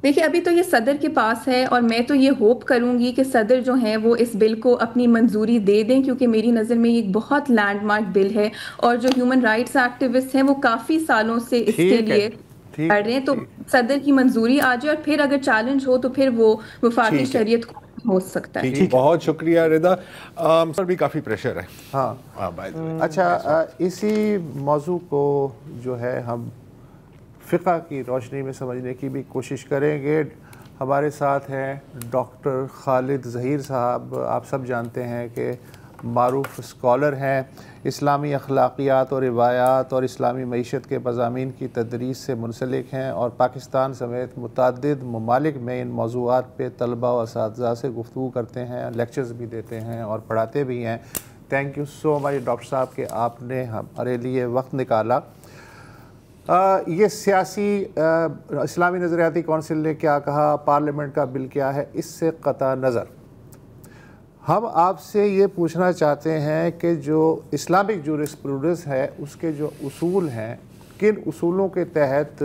دیکھیے ابھی تو یہ صدر کے پاس ہے, اور میں تو یہ ہوپ کروں گی کہ صدر جو ہیں وہ اس بل کو اپنی منظوری دے دیں, کیونکہ میری نظر میں یہ ایک بہت لینڈ مارک بل ہے, اور جو ہیومن رائٹس ایکٹیوسٹ ہیں وہ کافی سالوں سے اس کے لیے کر رہے ہیں. تو صدر کی منظوری آ جائے, اور پھر اگر چیلنج ہو تو پھر وہ وفاقی شریعت کو ہو سکتا ہے. بہت شکریہ رضا, پر بھی کافی پریشر ہے. ہاں اچھا, اسی موضوع کو جو ہے ہم فقہ کی روشنی میں سمجھنے کی بھی کوشش کریں گے. ہمارے ساتھ ہیں ڈاکٹر خالد ظہیر صاحب. آپ سب جانتے ہیں کہ معروف اسکالر ہیں, اسلامی اخلاقیات اور روایات اور اسلامی معیشت کے مضامین کی تدریس سے منسلک ہیں, اور پاکستان سمیت متعدد ممالک میں ان موضوعات پہ طلباء و اساتذہ سے گفتگو کرتے ہیں, لیکچرز بھی دیتے ہیں اور پڑھاتے بھی ہیں. Thank you so much doctor صاحب کہ آپ نے ہمارے لیے وقت نکالا. یہ سیاسی اسلامی نظریاتی کونسل نے کیا کہا, پارلیمنٹ کا بل کیا ہے, اس سے قطع نظر ہم آپ سے یہ پوچھنا چاہتے ہیں کہ جو اسلامک جورسپروڈنس ہے اس کے جو اصول ہیں, کن اصولوں کے تحت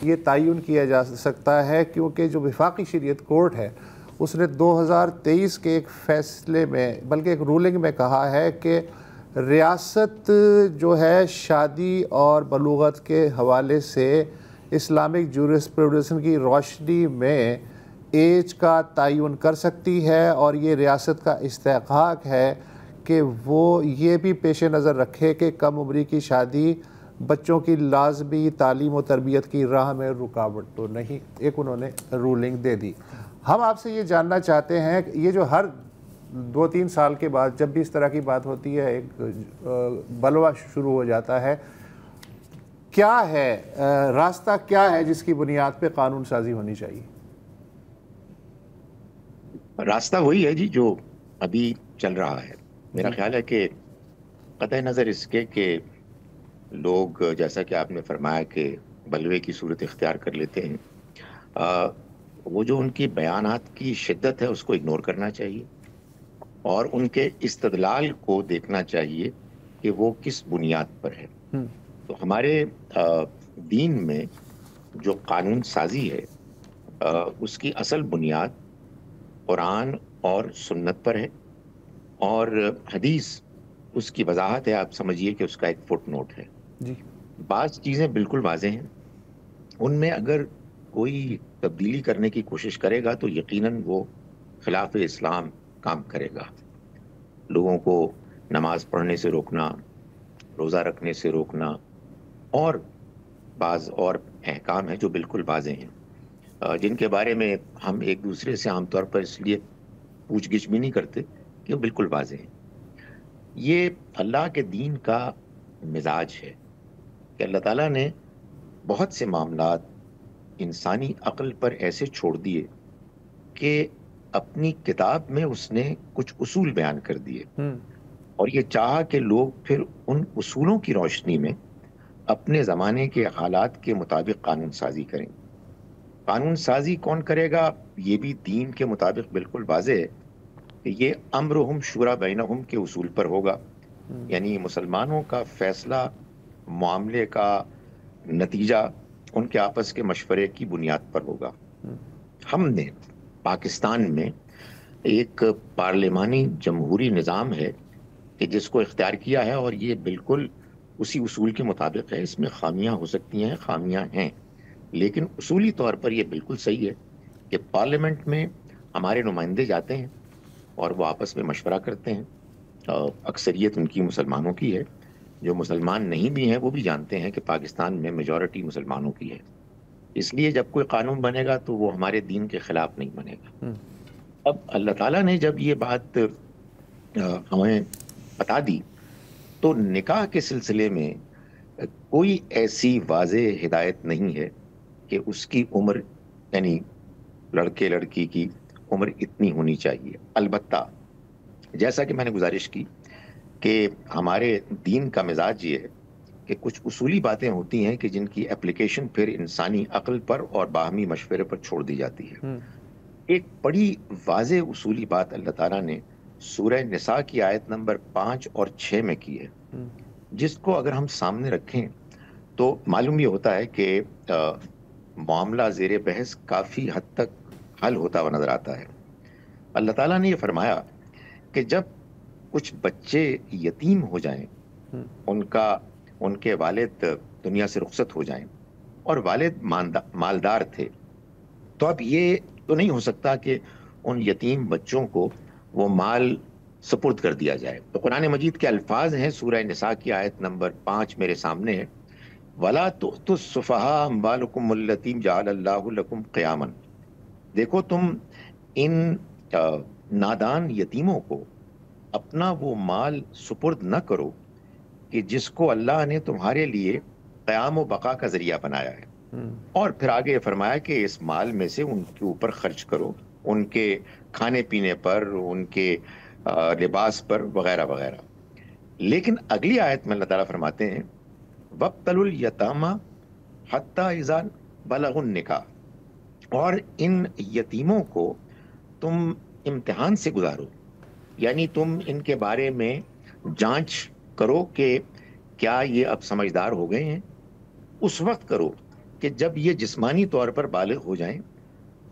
یہ تعین کیا جا سکتا ہے، کیونکہ جو وفاقی شریعت کورٹ ہے اس نے 2023 کے ایک فیصلے میں بلکہ ایک رولنگ میں کہا ہے کہ ریاست جو ہے شادی اور بلوغت کے حوالے سے اسلامک جورسپروڈنس کی روشنی میں ایج کا تعین کر سکتی ہے، اور یہ ریاست کا استحقاق ہے کہ وہ یہ بھی پیش نظر رکھے کہ کم عمری کی شادی بچوں کی لازمی تعلیم و تربیت کی راہ میں رکاوٹ تو نہیں۔ ایک انہوں نے رولنگ دے دی۔ ہم آپ سے یہ جاننا چاہتے ہیں کہ یہ جو ہر 2-3 سال کے بعد جب بھی اس طرح کی بات ہوتی ہے ایک بلوہ شروع ہو جاتا ہے، کیا ہے راستہ، کیا ہے جس کی بنیاد پہ قانون سازی ہونی چاہیے؟ راستہ وہی ہے جی جو ابھی چل رہا ہے۔ میرا خیال ہے کہ قطع نظر اس کے کہ لوگ جیسا کہ آپ نے فرمایا کہ بلوے کی صورت اختیار کر لیتے ہیں، وہ جو ان کی بیانات کی شدت ہے اس کو اگنور کرنا چاہیے، اور ان کے استدلال کو دیکھنا چاہیے کہ وہ کس بنیاد پر ہے۔ تو ہمارے دین میں جو قانون سازی ہے اس کی اصل بنیاد قرآن اور سنت پر ہے، اور حدیث اس کی وضاحت ہے۔ آپ سمجھیے کہ اس کا ایک فٹ نوٹ ہے۔ بعض چیزیں بالکل واضح ہیں، ان میں اگر کوئی تبدیلی کرنے کی کوشش کرے گا تو یقیناً وہ خلاف اسلام کام کرے گا۔ لوگوں کو نماز پڑھنے سے روکنا، روزہ رکھنے سے روکنا، اور بعض اور احکام ہیں جو بالکل واضح ہیں، جن کے بارے میں ہم ایک دوسرے سے عام طور پر اس لیے پوچھ گچھ بھی نہیں کرتے کہ وہ بالکل واضح ہیں۔ یہ اللہ کے دین کا مزاج ہے کہ اللہ تعالیٰ نے بہت سے معاملات انسانی عقل پر ایسے چھوڑ دیے کہ اپنی کتاب میں اس نے کچھ اصول بیان کر دیے، اور یہ چاہا کہ لوگ پھر ان اصولوں کی روشنی میں اپنے زمانے کے حالات کے مطابق قانون سازی کریں۔ قانون سازی کون کرے گا؟ یہ بھی دین کے مطابق بالکل واضح ہے کہ یہ امرہم شورا بینہم کے اصول پر ہوگا، یعنی مسلمانوں کا فیصلہ، معاملے کا نتیجہ ان کے آپس کے مشورے کی بنیاد پر ہوگا۔ ہم نے پاکستان میں ایک پارلیمانی جمہوری نظام ہے کہ جس کو اختیار کیا ہے، اور یہ بالکل اسی اصول کے مطابق ہے۔ اس میں خامیاں ہو سکتی ہیں، خامیاں ہیں، لیکن اصولی طور پر یہ بالکل صحیح ہے کہ پارلیمنٹ میں ہمارے نمائندے جاتے ہیں اور وہ آپس میں مشورہ کرتے ہیں۔ اکثریت ان کی مسلمانوں کی ہے، جو مسلمان نہیں بھی ہیں وہ بھی جانتے ہیں کہ پاکستان میں میجورٹی مسلمانوں کی ہے، اس لیے جب کوئی قانون بنے گا تو وہ ہمارے دین کے خلاف نہیں بنے گا۔ اب اللہ تعالیٰ نے جب یہ بات ہمیں بتا دی تو نکاح کے سلسلے میں کوئی ایسی واضح ہدایت نہیں ہے کہ اس کی عمر، یعنی لڑکے لڑکی کی عمر اتنی ہونی چاہیے۔ البتہ جیسا کہ میں نے گزارش کی کہ ہمارے دین کا مزاج یہ ہے کہ کچھ اصولی باتیں ہوتی ہیں کہ جن کی اپلیکیشن پھر انسانی عقل پر اور باہمی مشورے پر چھوڑ دی جاتی ہے۔ ایک بڑی واضح اصولی بات اللہ تعالیٰ نے سورہ نساء کی آیت نمبر 5 اور 6 میں کی ہے، جس کو اگر ہم سامنے رکھیں تو معلوم یہ ہوتا ہے کہ معاملہ زیر بحث کافی حد تک حل ہوتا ہوا نظر آتا ہے۔ اللہ تعالیٰ نے یہ فرمایا کہ جب کچھ بچے یتیم ہو جائیں، ان کے والد دنیا سے رخصت ہو جائیں اور والد مالدار تھے، تو اب یہ تو نہیں ہو سکتا کہ ان یتیم بچوں کو وہ مال سپرد کر دیا جائے۔ تو قرآن مجید کے الفاظ ہیں، سورہ نساء کی آیت نمبر 5 میرے سامنے ہے، وَلَا تُؤْتُوا السُّفَهَاءَ أَمْوَالَكُمُ الَّتِي جَعَلَ اللَّهُ لَكُمْ قِيَامًا۔ دیکھو تم ان نادان یتیموں کو اپنا وہ مال سپرد نہ کرو کہ جس کو اللہ نے تمہارے لیے قیام و بقا کا ذریعہ بنایا ہے، اور پھر آگے فرمایا کہ اس مال میں سے ان کے اوپر خرچ کرو، ان کے کھانے پینے پر، ان کے لباس پر وغیرہ وغیرہ۔ لیکن اگلی آیت میں اللہ تعالیٰ فرماتے ہیں وَابْتَلُوا الْيَتَامَى حَتَّى إِذَا بَلَغُوا النِّكَاحَ، اور ان یتیموں کو تم امتحان سے گزارو، یعنی تم ان کے بارے میں جانچ کرو کہ کیا یہ اب سمجھدار ہو گئے ہیں۔ اس وقت کرو کہ جب یہ جسمانی طور پر بالغ ہو جائیں،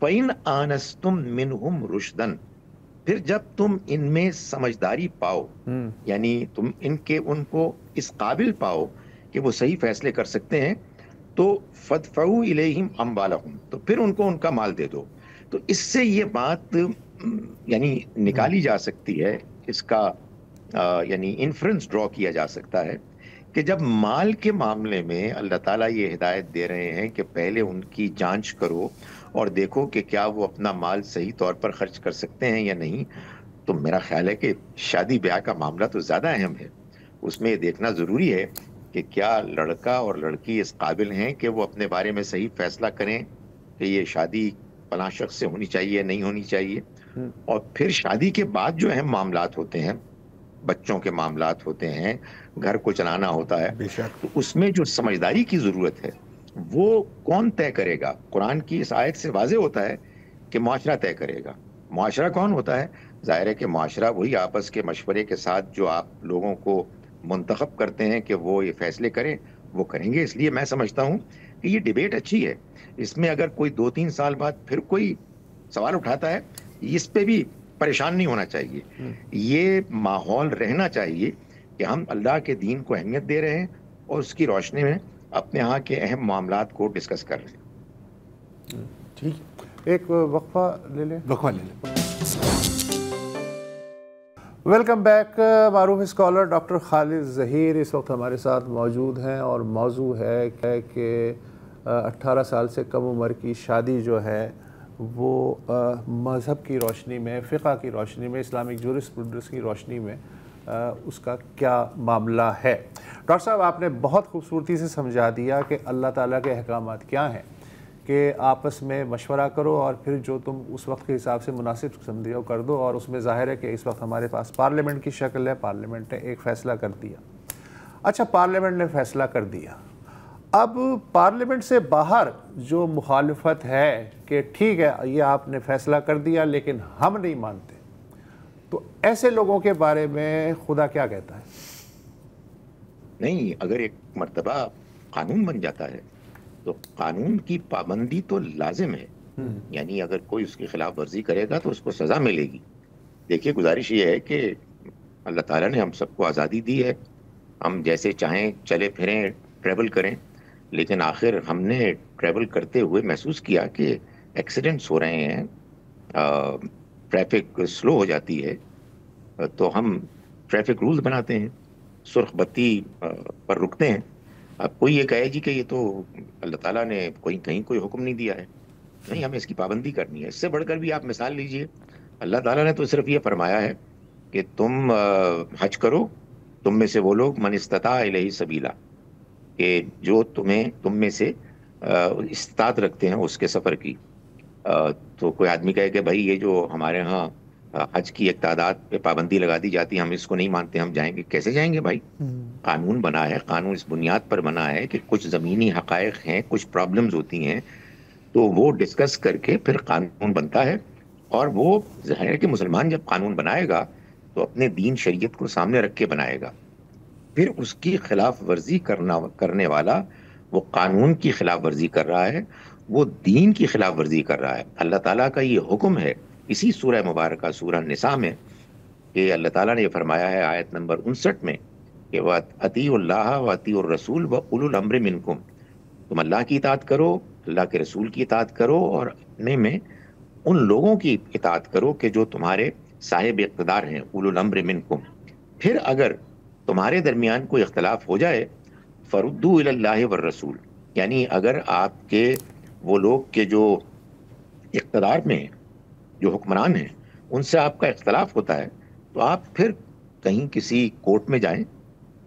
فَإِنْ آنَسْتُمْ مِنْهُمْ رُشْدًا، پھر جب تم ان میں سمجھداری پاؤ، یعنی تم ان کو اس قابل پاؤ کہ وہ صحیح فیصلے کر سکتے ہیں، تو فَادْفَعُوا إِلَيْهِمْ أَمْوَالَهُمْ، تو پھر ان کو ان کا مال دے دو۔ تو اس سے یہ بات یعنی نکالی جا سکتی ہے، اس کا یعنی انفرنس ڈرا کیا جا سکتا ہے کہ جب مال کے معاملے میں اللہ تعالیٰ یہ ہدایت دے رہے ہیں کہ پہلے ان کی جانچ کرو اور دیکھو کہ کیا وہ اپنا مال صحیح طور پر خرچ کر سکتے ہیں یا نہیں، تو میرا خیال ہے کہ شادی بیاہ کا معاملہ تو زیادہ اہم ہے۔ اس میں یہ دیکھنا ضروری ہے کہ کیا لڑکا اور لڑکی اس قابل ہیں کہ وہ اپنے بارے میں صحیح فیصلہ کریں کہ یہ شادی فلاں شخص سے ہونی چاہیے نہیں ہونی چاہیے۔ اور پھر شادی کے بعد جو اہم معاملات ہوتے ہیں، بچوں کے معاملات ہوتے ہیں، گھر کو چلانا ہوتا ہے، تو اس میں جو سمجھداری کی ضرورت ہے وہ کون طے کرے گا؟ قرآن کی اس آیت سے واضح ہوتا ہے کہ معاشرہ طے کرے گا۔ معاشرہ کون ہوتا ہے؟ ظاہر ہے کہ معاشرہ وہی آپس کے مشورے کے ساتھ جو آپ لوگوں کو منتخب کرتے ہیں کہ وہ یہ فیصلے کریں، وہ کریں گے۔ اس لیے میں سمجھتا ہوں کہ یہ ڈیبیٹ اچھی ہے۔ اس میں اگر کوئی 2-3 سال بعد پھر کوئی سوال اٹھاتا ہے، اس پہ بھی پریشان نہیں ہونا چاہیے۔ یہ ماحول رہنا چاہیے کہ ہم اللہ کے دین کو اہمیت دے رہے ہیں اور اس کی روشنی میں اپنے ہاں کے اہم معاملات کو ڈسکس کر رہے ہیں۔ ٹھیک، ایک وقفہ لے لیں۔ Welcome back. معروف اسکالر ڈاکٹر خالد ظہیر اس وقت ہمارے ساتھ موجود ہیں، اور موضوع ہے کہ 18 سال سے کم عمر کی شادی جو ہے وہ مذہب کی روشنی میں، فقہ کی روشنی میں، اسلامک جورسپروڈنس کی روشنی میں اس کا کیا معاملہ ہے۔ ڈاکٹر صاحب، آپ نے بہت خوبصورتی سے سمجھا دیا کہ اللہ تعالیٰ کے احکامات کیا ہیں، کہ آپس میں مشورہ کرو اور پھر جو تم اس وقت کے حساب سے مناسب سمجھو کر دو، اور اس میں ظاہر ہے کہ اس وقت ہمارے پاس پارلیمنٹ کی شکل ہے، پارلیمنٹ نے ایک فیصلہ کر دیا۔ اچھا، پارلیمنٹ نے فیصلہ کر دیا، اب پارلیمنٹ سے باہر جو مخالفت ہے کہ ٹھیک ہے یہ آپ نے فیصلہ کر دیا لیکن ہم نہیں مانتے، تو ایسے لوگوں کے بارے میں خدا کیا کہتا ہے؟ نہیں، اگر ایک مرتبہ قانون بن جاتا ہے تو قانون کی پابندی تو لازم ہے، یعنی اگر کوئی اس کی خلاف ورزی کرے گا تو اس کو سزا ملے گی۔ دیکھیے، گزارش یہ ہے کہ اللہ تعالیٰ نے ہم سب کو آزادی دی ہے، ہم جیسے چاہیں چلے پھریں، ٹریول کریں، لیکن آخر ہم نے ٹریول کرتے ہوئے محسوس کیا کہ ایکسیڈنٹس ہو رہے ہیں، ٹریفک سلو ہو جاتی ہے، تو ہم ٹریفک رولز بناتے ہیں، سرخ بتی پر رکتے ہیں۔ اب کوئی یہ کہے جی کہ یہ تو اللہ تعالیٰ نے کہیں کوئی حکم نہیں دیا ہے، نہیں، ہمیں اس کی پابندی کرنی ہے۔ اس سے بڑھ کر بھی آپ مثال لیجئے، اللہ تعالیٰ نے تو صرف یہ فرمایا ہے کہ تم حج کرو، تم میں سے وہ لوگ من استطاع الیہ سبیلا، کہ جو تم میں سے استطاعت رکھتے ہیں اس کے سفر کی۔ تو کوئی آدمی کہے کہ بھائی یہ جو ہمارے ہاں حج کی ایک تعداد پہ پابندی لگا دی جاتی ہے، ہم اس کو نہیں مانتے، ہم جائیں گے، کیسے جائیں گے بھائی؟ قانون بنا ہے، قانون اس بنیاد پر بنا ہے کہ کچھ زمینی حقائق ہیں، کچھ پرابلمز ہوتی ہیں، تو وہ ڈسکس کر کے پھر قانون بنتا ہے۔ اور وہ ظاہر ہے کہ مسلمان جب قانون بنائے گا تو اپنے دین شریعت کو سامنے رکھ کے بنائے گا، پھر اس کی خلاف ورزی کرنے والا وہ قانون کی خلاف ورزی کر رہا ہے، وہ دین کی خلاف ورزی کر رہا ہے۔ اللہ تعالیٰ کا یہ حکم ہے اسی سورہ مبارکہ سورہ نساء میں کہ اللہ تعالیٰ نے یہ فرمایا ہے آیت نمبر 59 میں کہ وَأَطِیعُوا اللَّهَ وَأَطِیعُوا الرَّسُولَ وَأُولُو الْأَمْرِ مِنْکُمْ، تم اللہ کی اطاعت کرو، اللہ کے رسول کی اطاعت کرو، اور اپنے میں ان لوگوں کی اطاعت کرو کہ جو تمہارے صاحب اقتدار ہیں، اولو الامر منکم۔ پھر اگر تمہارے درمیان کوئی اختلاف ہو جائے فردوا الی اللہ والرسول، یعنی اگر آپ کے وہ لوگ کے جو اقتدار میں ہیں، جو حکمران ہیں، ان سے آپ کا اختلاف ہوتا ہے تو آپ پھر کہیں کسی کورٹ میں جائیں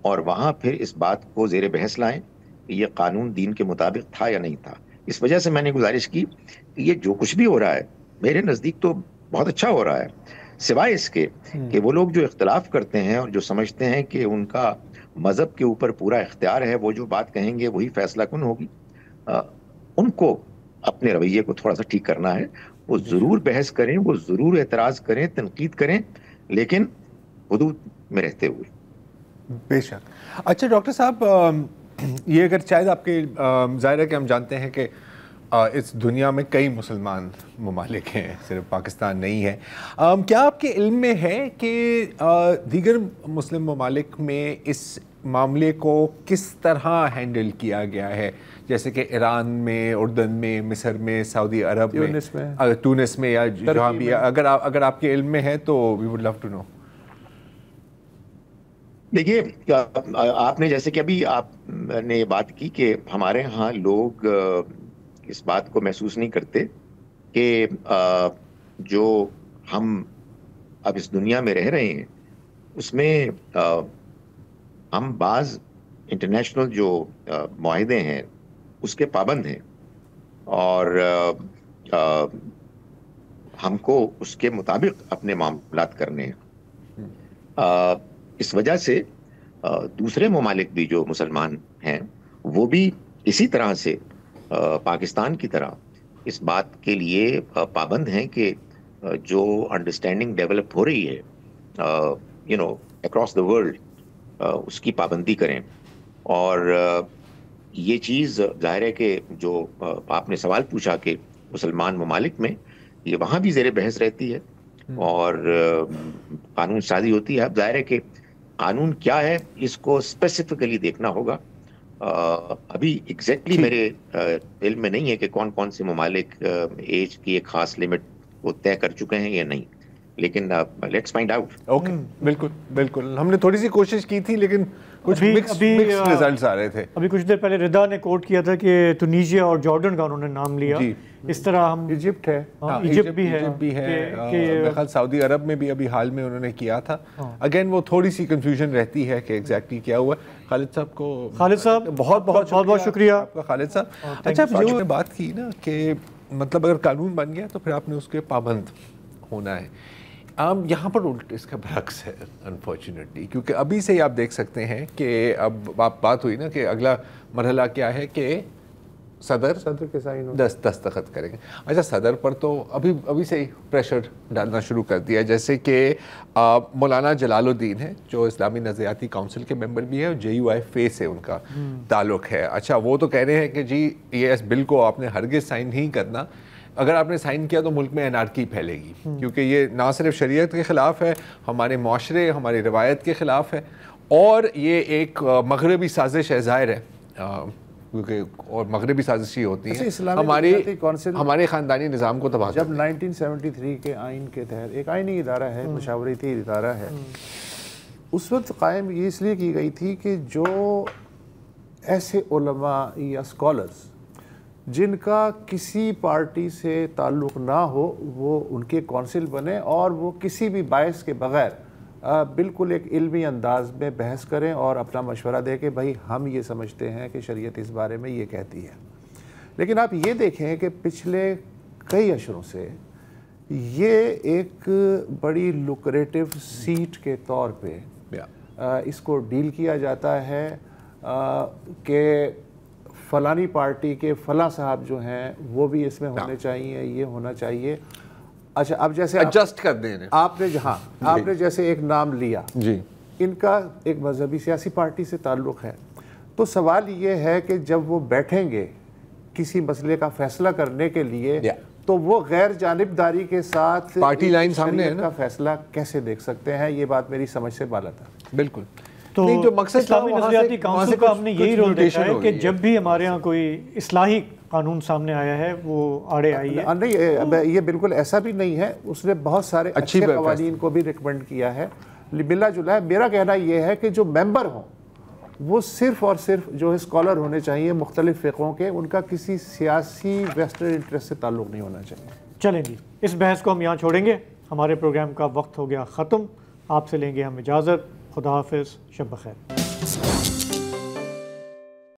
اور وہاں پھر اس بات کو زیر بحث لائیں کہ یہ قانون دین کے مطابق تھا یا نہیں تھا۔ اس وجہ سے میں نے گزارش کی کہ یہ جو کچھ بھی ہو رہا ہے میرے نزدیک تو بہت اچھا ہو رہا ہے، سوائے اس کے کہ وہ لوگ جو اختلاف کرتے ہیں اور جو سمجھتے ہیں کہ ان کا مذہب کے اوپر پورا اختیار ہے، وہ جو بات کہیں گے وہی فیصلہ کن ہوگی، ان کو اپنے رویے کو تھوڑا سا ٹھیک کرنا ہے۔ وہ ضرور بحث کریں، وہ ضرور اعتراض کریں، تنقید کریں، لیکن حدود میں رہتے ہوئے۔ بے شک۔ اچھا ڈاکٹر صاحب، یہ اگر شاید آپ کے ظاہر ہے کہ ہم جانتے ہیں کہ اس دنیا میں کئی مسلمان ممالک ہیں، صرف پاکستان نہیں ہے، کیا آپ کے علم میں ہے کہ دیگر مسلم ممالک میں اس معاملے کو کس طرح ہینڈل کیا گیا ہے، جیسے کہ ایران میں، اردن میں، مصر میں، سعودی عرب میں، تونس میں، یا جہاں بھی، اگر آپ کے علم میں ہے تو we would love to know. دیکھیے، آپ نے جیسے کہ ابھی آپ نے یہ بات کی کہ ہمارے ہاں لوگ اس بات کو محسوس نہیں کرتے کہ جو ہم اب اس دنیا میں رہ رہے ہیں اس میں ہم بعض انٹرنیشنل جو معاہدے ہیں اس کے پابند ہیں، اور ہم کو اس کے مطابق اپنے معاملات کرنے ہیں۔ اس وجہ سے دوسرے ممالک بھی جو مسلمان ہیں وہ بھی اسی طرح سے پاکستان کی طرح اس بات کے لیے پابند ہیں کہ جو انڈرسٹینڈنگ ڈیولپ ہو رہی ہے اکراس دا ورلڈ، اس کی پابندی کریں۔ اور یہ چیز ظاہر ہے کہ جو آپ نے سوال پوچھا کہ مسلمان ممالک میں یہ وہاں بھی زیر بحث رہتی ہے اور قانون سازی ہوتی ہے۔ اب ظاہر ہے کہ قانون کیا ہے اس کو اسپیسیفکلی دیکھنا ہوگا۔ ابھی ایگزیکٹلی میرے علم میں نہیں ہے کہ کون کون سے ممالک ایج کی ایک خاص لمٹ کو طے کر چکے ہیں یا نہیں، لیکن لیٹس فائنڈ آؤٹ۔ اوکے، بالکل بالکل، ہم نے تھوڑی سی کوشش کی تھی لیکن کچھ مکس ریزلٹس آ رہے تھے۔ ابھی کچھ دیر پہلے رضا نے کوٹ کیا تھا کہ تونیزیا اور جارڈن کا انہوں نے نام لیا، اس طرح ہم ایجپٹ ہے، ایجپٹ بھی ہے، میرے خیال سعودی عرب میں بھی ابھی حال میں انہوں نے کیا تھا۔ اگین وہ تھوڑی سی کنفیوژن رہتی ہے کہ ایگزیکٹلی کیا ہوا ہے۔ خالد صاحب کو، خالد صاحب بہت بہت شکریہ آپ کا خالد صاحب۔ اچھا، جو نے بات کی نا کہ مطلب اگر قانون بن گیا تو پھر آپ نے اس کے پابند ہونا ہے، یہاں پر الٹ اس کا برعکس ہے انفارچونیٹلی، کیونکہ ابھی سے ہی آپ دیکھ سکتے ہیں کہ اب بات ہوئی نا کہ اگلا مرحلہ کیا ہے کہ صدر کے دستخط کریں گے۔ اچھا، صدر پر تو ابھی سے ہی پریشر ڈالنا شروع کر دیا، جیسے کہ مولانا جلال الدین ہے جو اسلامی نظریاتی کونسل کے ممبر بھی ہے اور JUIF سے ان کا تعلق ہے۔ اچھا، وہ تو کہہ رہے ہیں کہ جی یہ اس بل کو آپ نے ہرگز سائن نہیں کرنا، اگر آپ نے سائن کیا تو ملک میں انارکی پھیلے گی، کیونکہ یہ نہ صرف شریعت کے خلاف ہے، ہمارے معاشرے، ہماری روایت کے خلاف ہے، اور یہ ایک مغربی سازش ہے، ظاہر ہے، کیونکہ اور مغربی سازشی ہوتی ہیں ہمارے خاندانی نظام کو تباہ۔ جب 1973 کے آئین کے تحت ایک آئینی ادارہ ہے، مشاورتی ادارہ ہے، اس وقت قائم یہ اس لیے کی گئی تھی کہ جو ایسے علماء یا اسکالرز جن کا کسی پارٹی سے تعلق نہ ہو وہ ان کے کونسل بنے اور وہ کسی بھی باعث کے بغیر بالکل ایک علمی انداز میں بحث کریں اور اپنا مشورہ دے کہ بھائی ہم یہ سمجھتے ہیں کہ شریعت اس بارے میں یہ کہتی ہے۔ لیکن آپ یہ دیکھیں کہ پچھلے کئی اشروں سے یہ ایک بڑی لوکریٹو سیٹ کے طور پہ اس کو ڈیل کیا جاتا ہے کہ فلانی پارٹی کے فلاں صاحب جو ہیں وہ بھی اس میں ہونے چاہیے، یہ ہونا چاہیے۔ اچھا، اب جیسے ایڈجسٹ کر دیں آپ نے جیسے ایک نام لیا، ان کا ایک مذہبی سیاسی پارٹی سے تعلق ہے، تو سوال یہ ہے کہ جب وہ بیٹھیں گے کسی مسئلے کا فیصلہ کرنے کے لیے تو وہ غیر جانبداری کے ساتھ پارٹی لائن سامنے ہے کا فیصلہ کیسے دیکھ سکتے ہیں؟ یہ بات میری سمجھ سے بالا تھا۔ بالکل، تو جو مقصد اسلامی نظریاتی کونسل کا ہم نے یہی رول دیکھا ہے کہ جب بھی ہمارے ہاں کوئی اصلاحی قانون سامنے آیا ہے وہ آڑے آئی ہے۔ نہیں، یہ بالکل ایسا بھی نہیں ہے، اس نے بہت سارے اچھے قوانین کو بھی ریکمینڈ کیا ہے، ملا جلا ہے۔ میرا کہنا یہ ہے کہ جو ممبر ہوں وہ صرف اور صرف جو اسکالر ہونے چاہیے مختلف فقہوں کے، ان کا کسی سیاسی ویسٹرن انٹرسٹ سے تعلق نہیں ہونا چاہیے۔ چلیں جی، اس بحث کو ہم یہاں چھوڑیں گے، ہمارے پروگرام کا وقت ہو گیا ختم، آپ سے لیں گے ہم اجازت۔ خدا حافظ، شب بخیر۔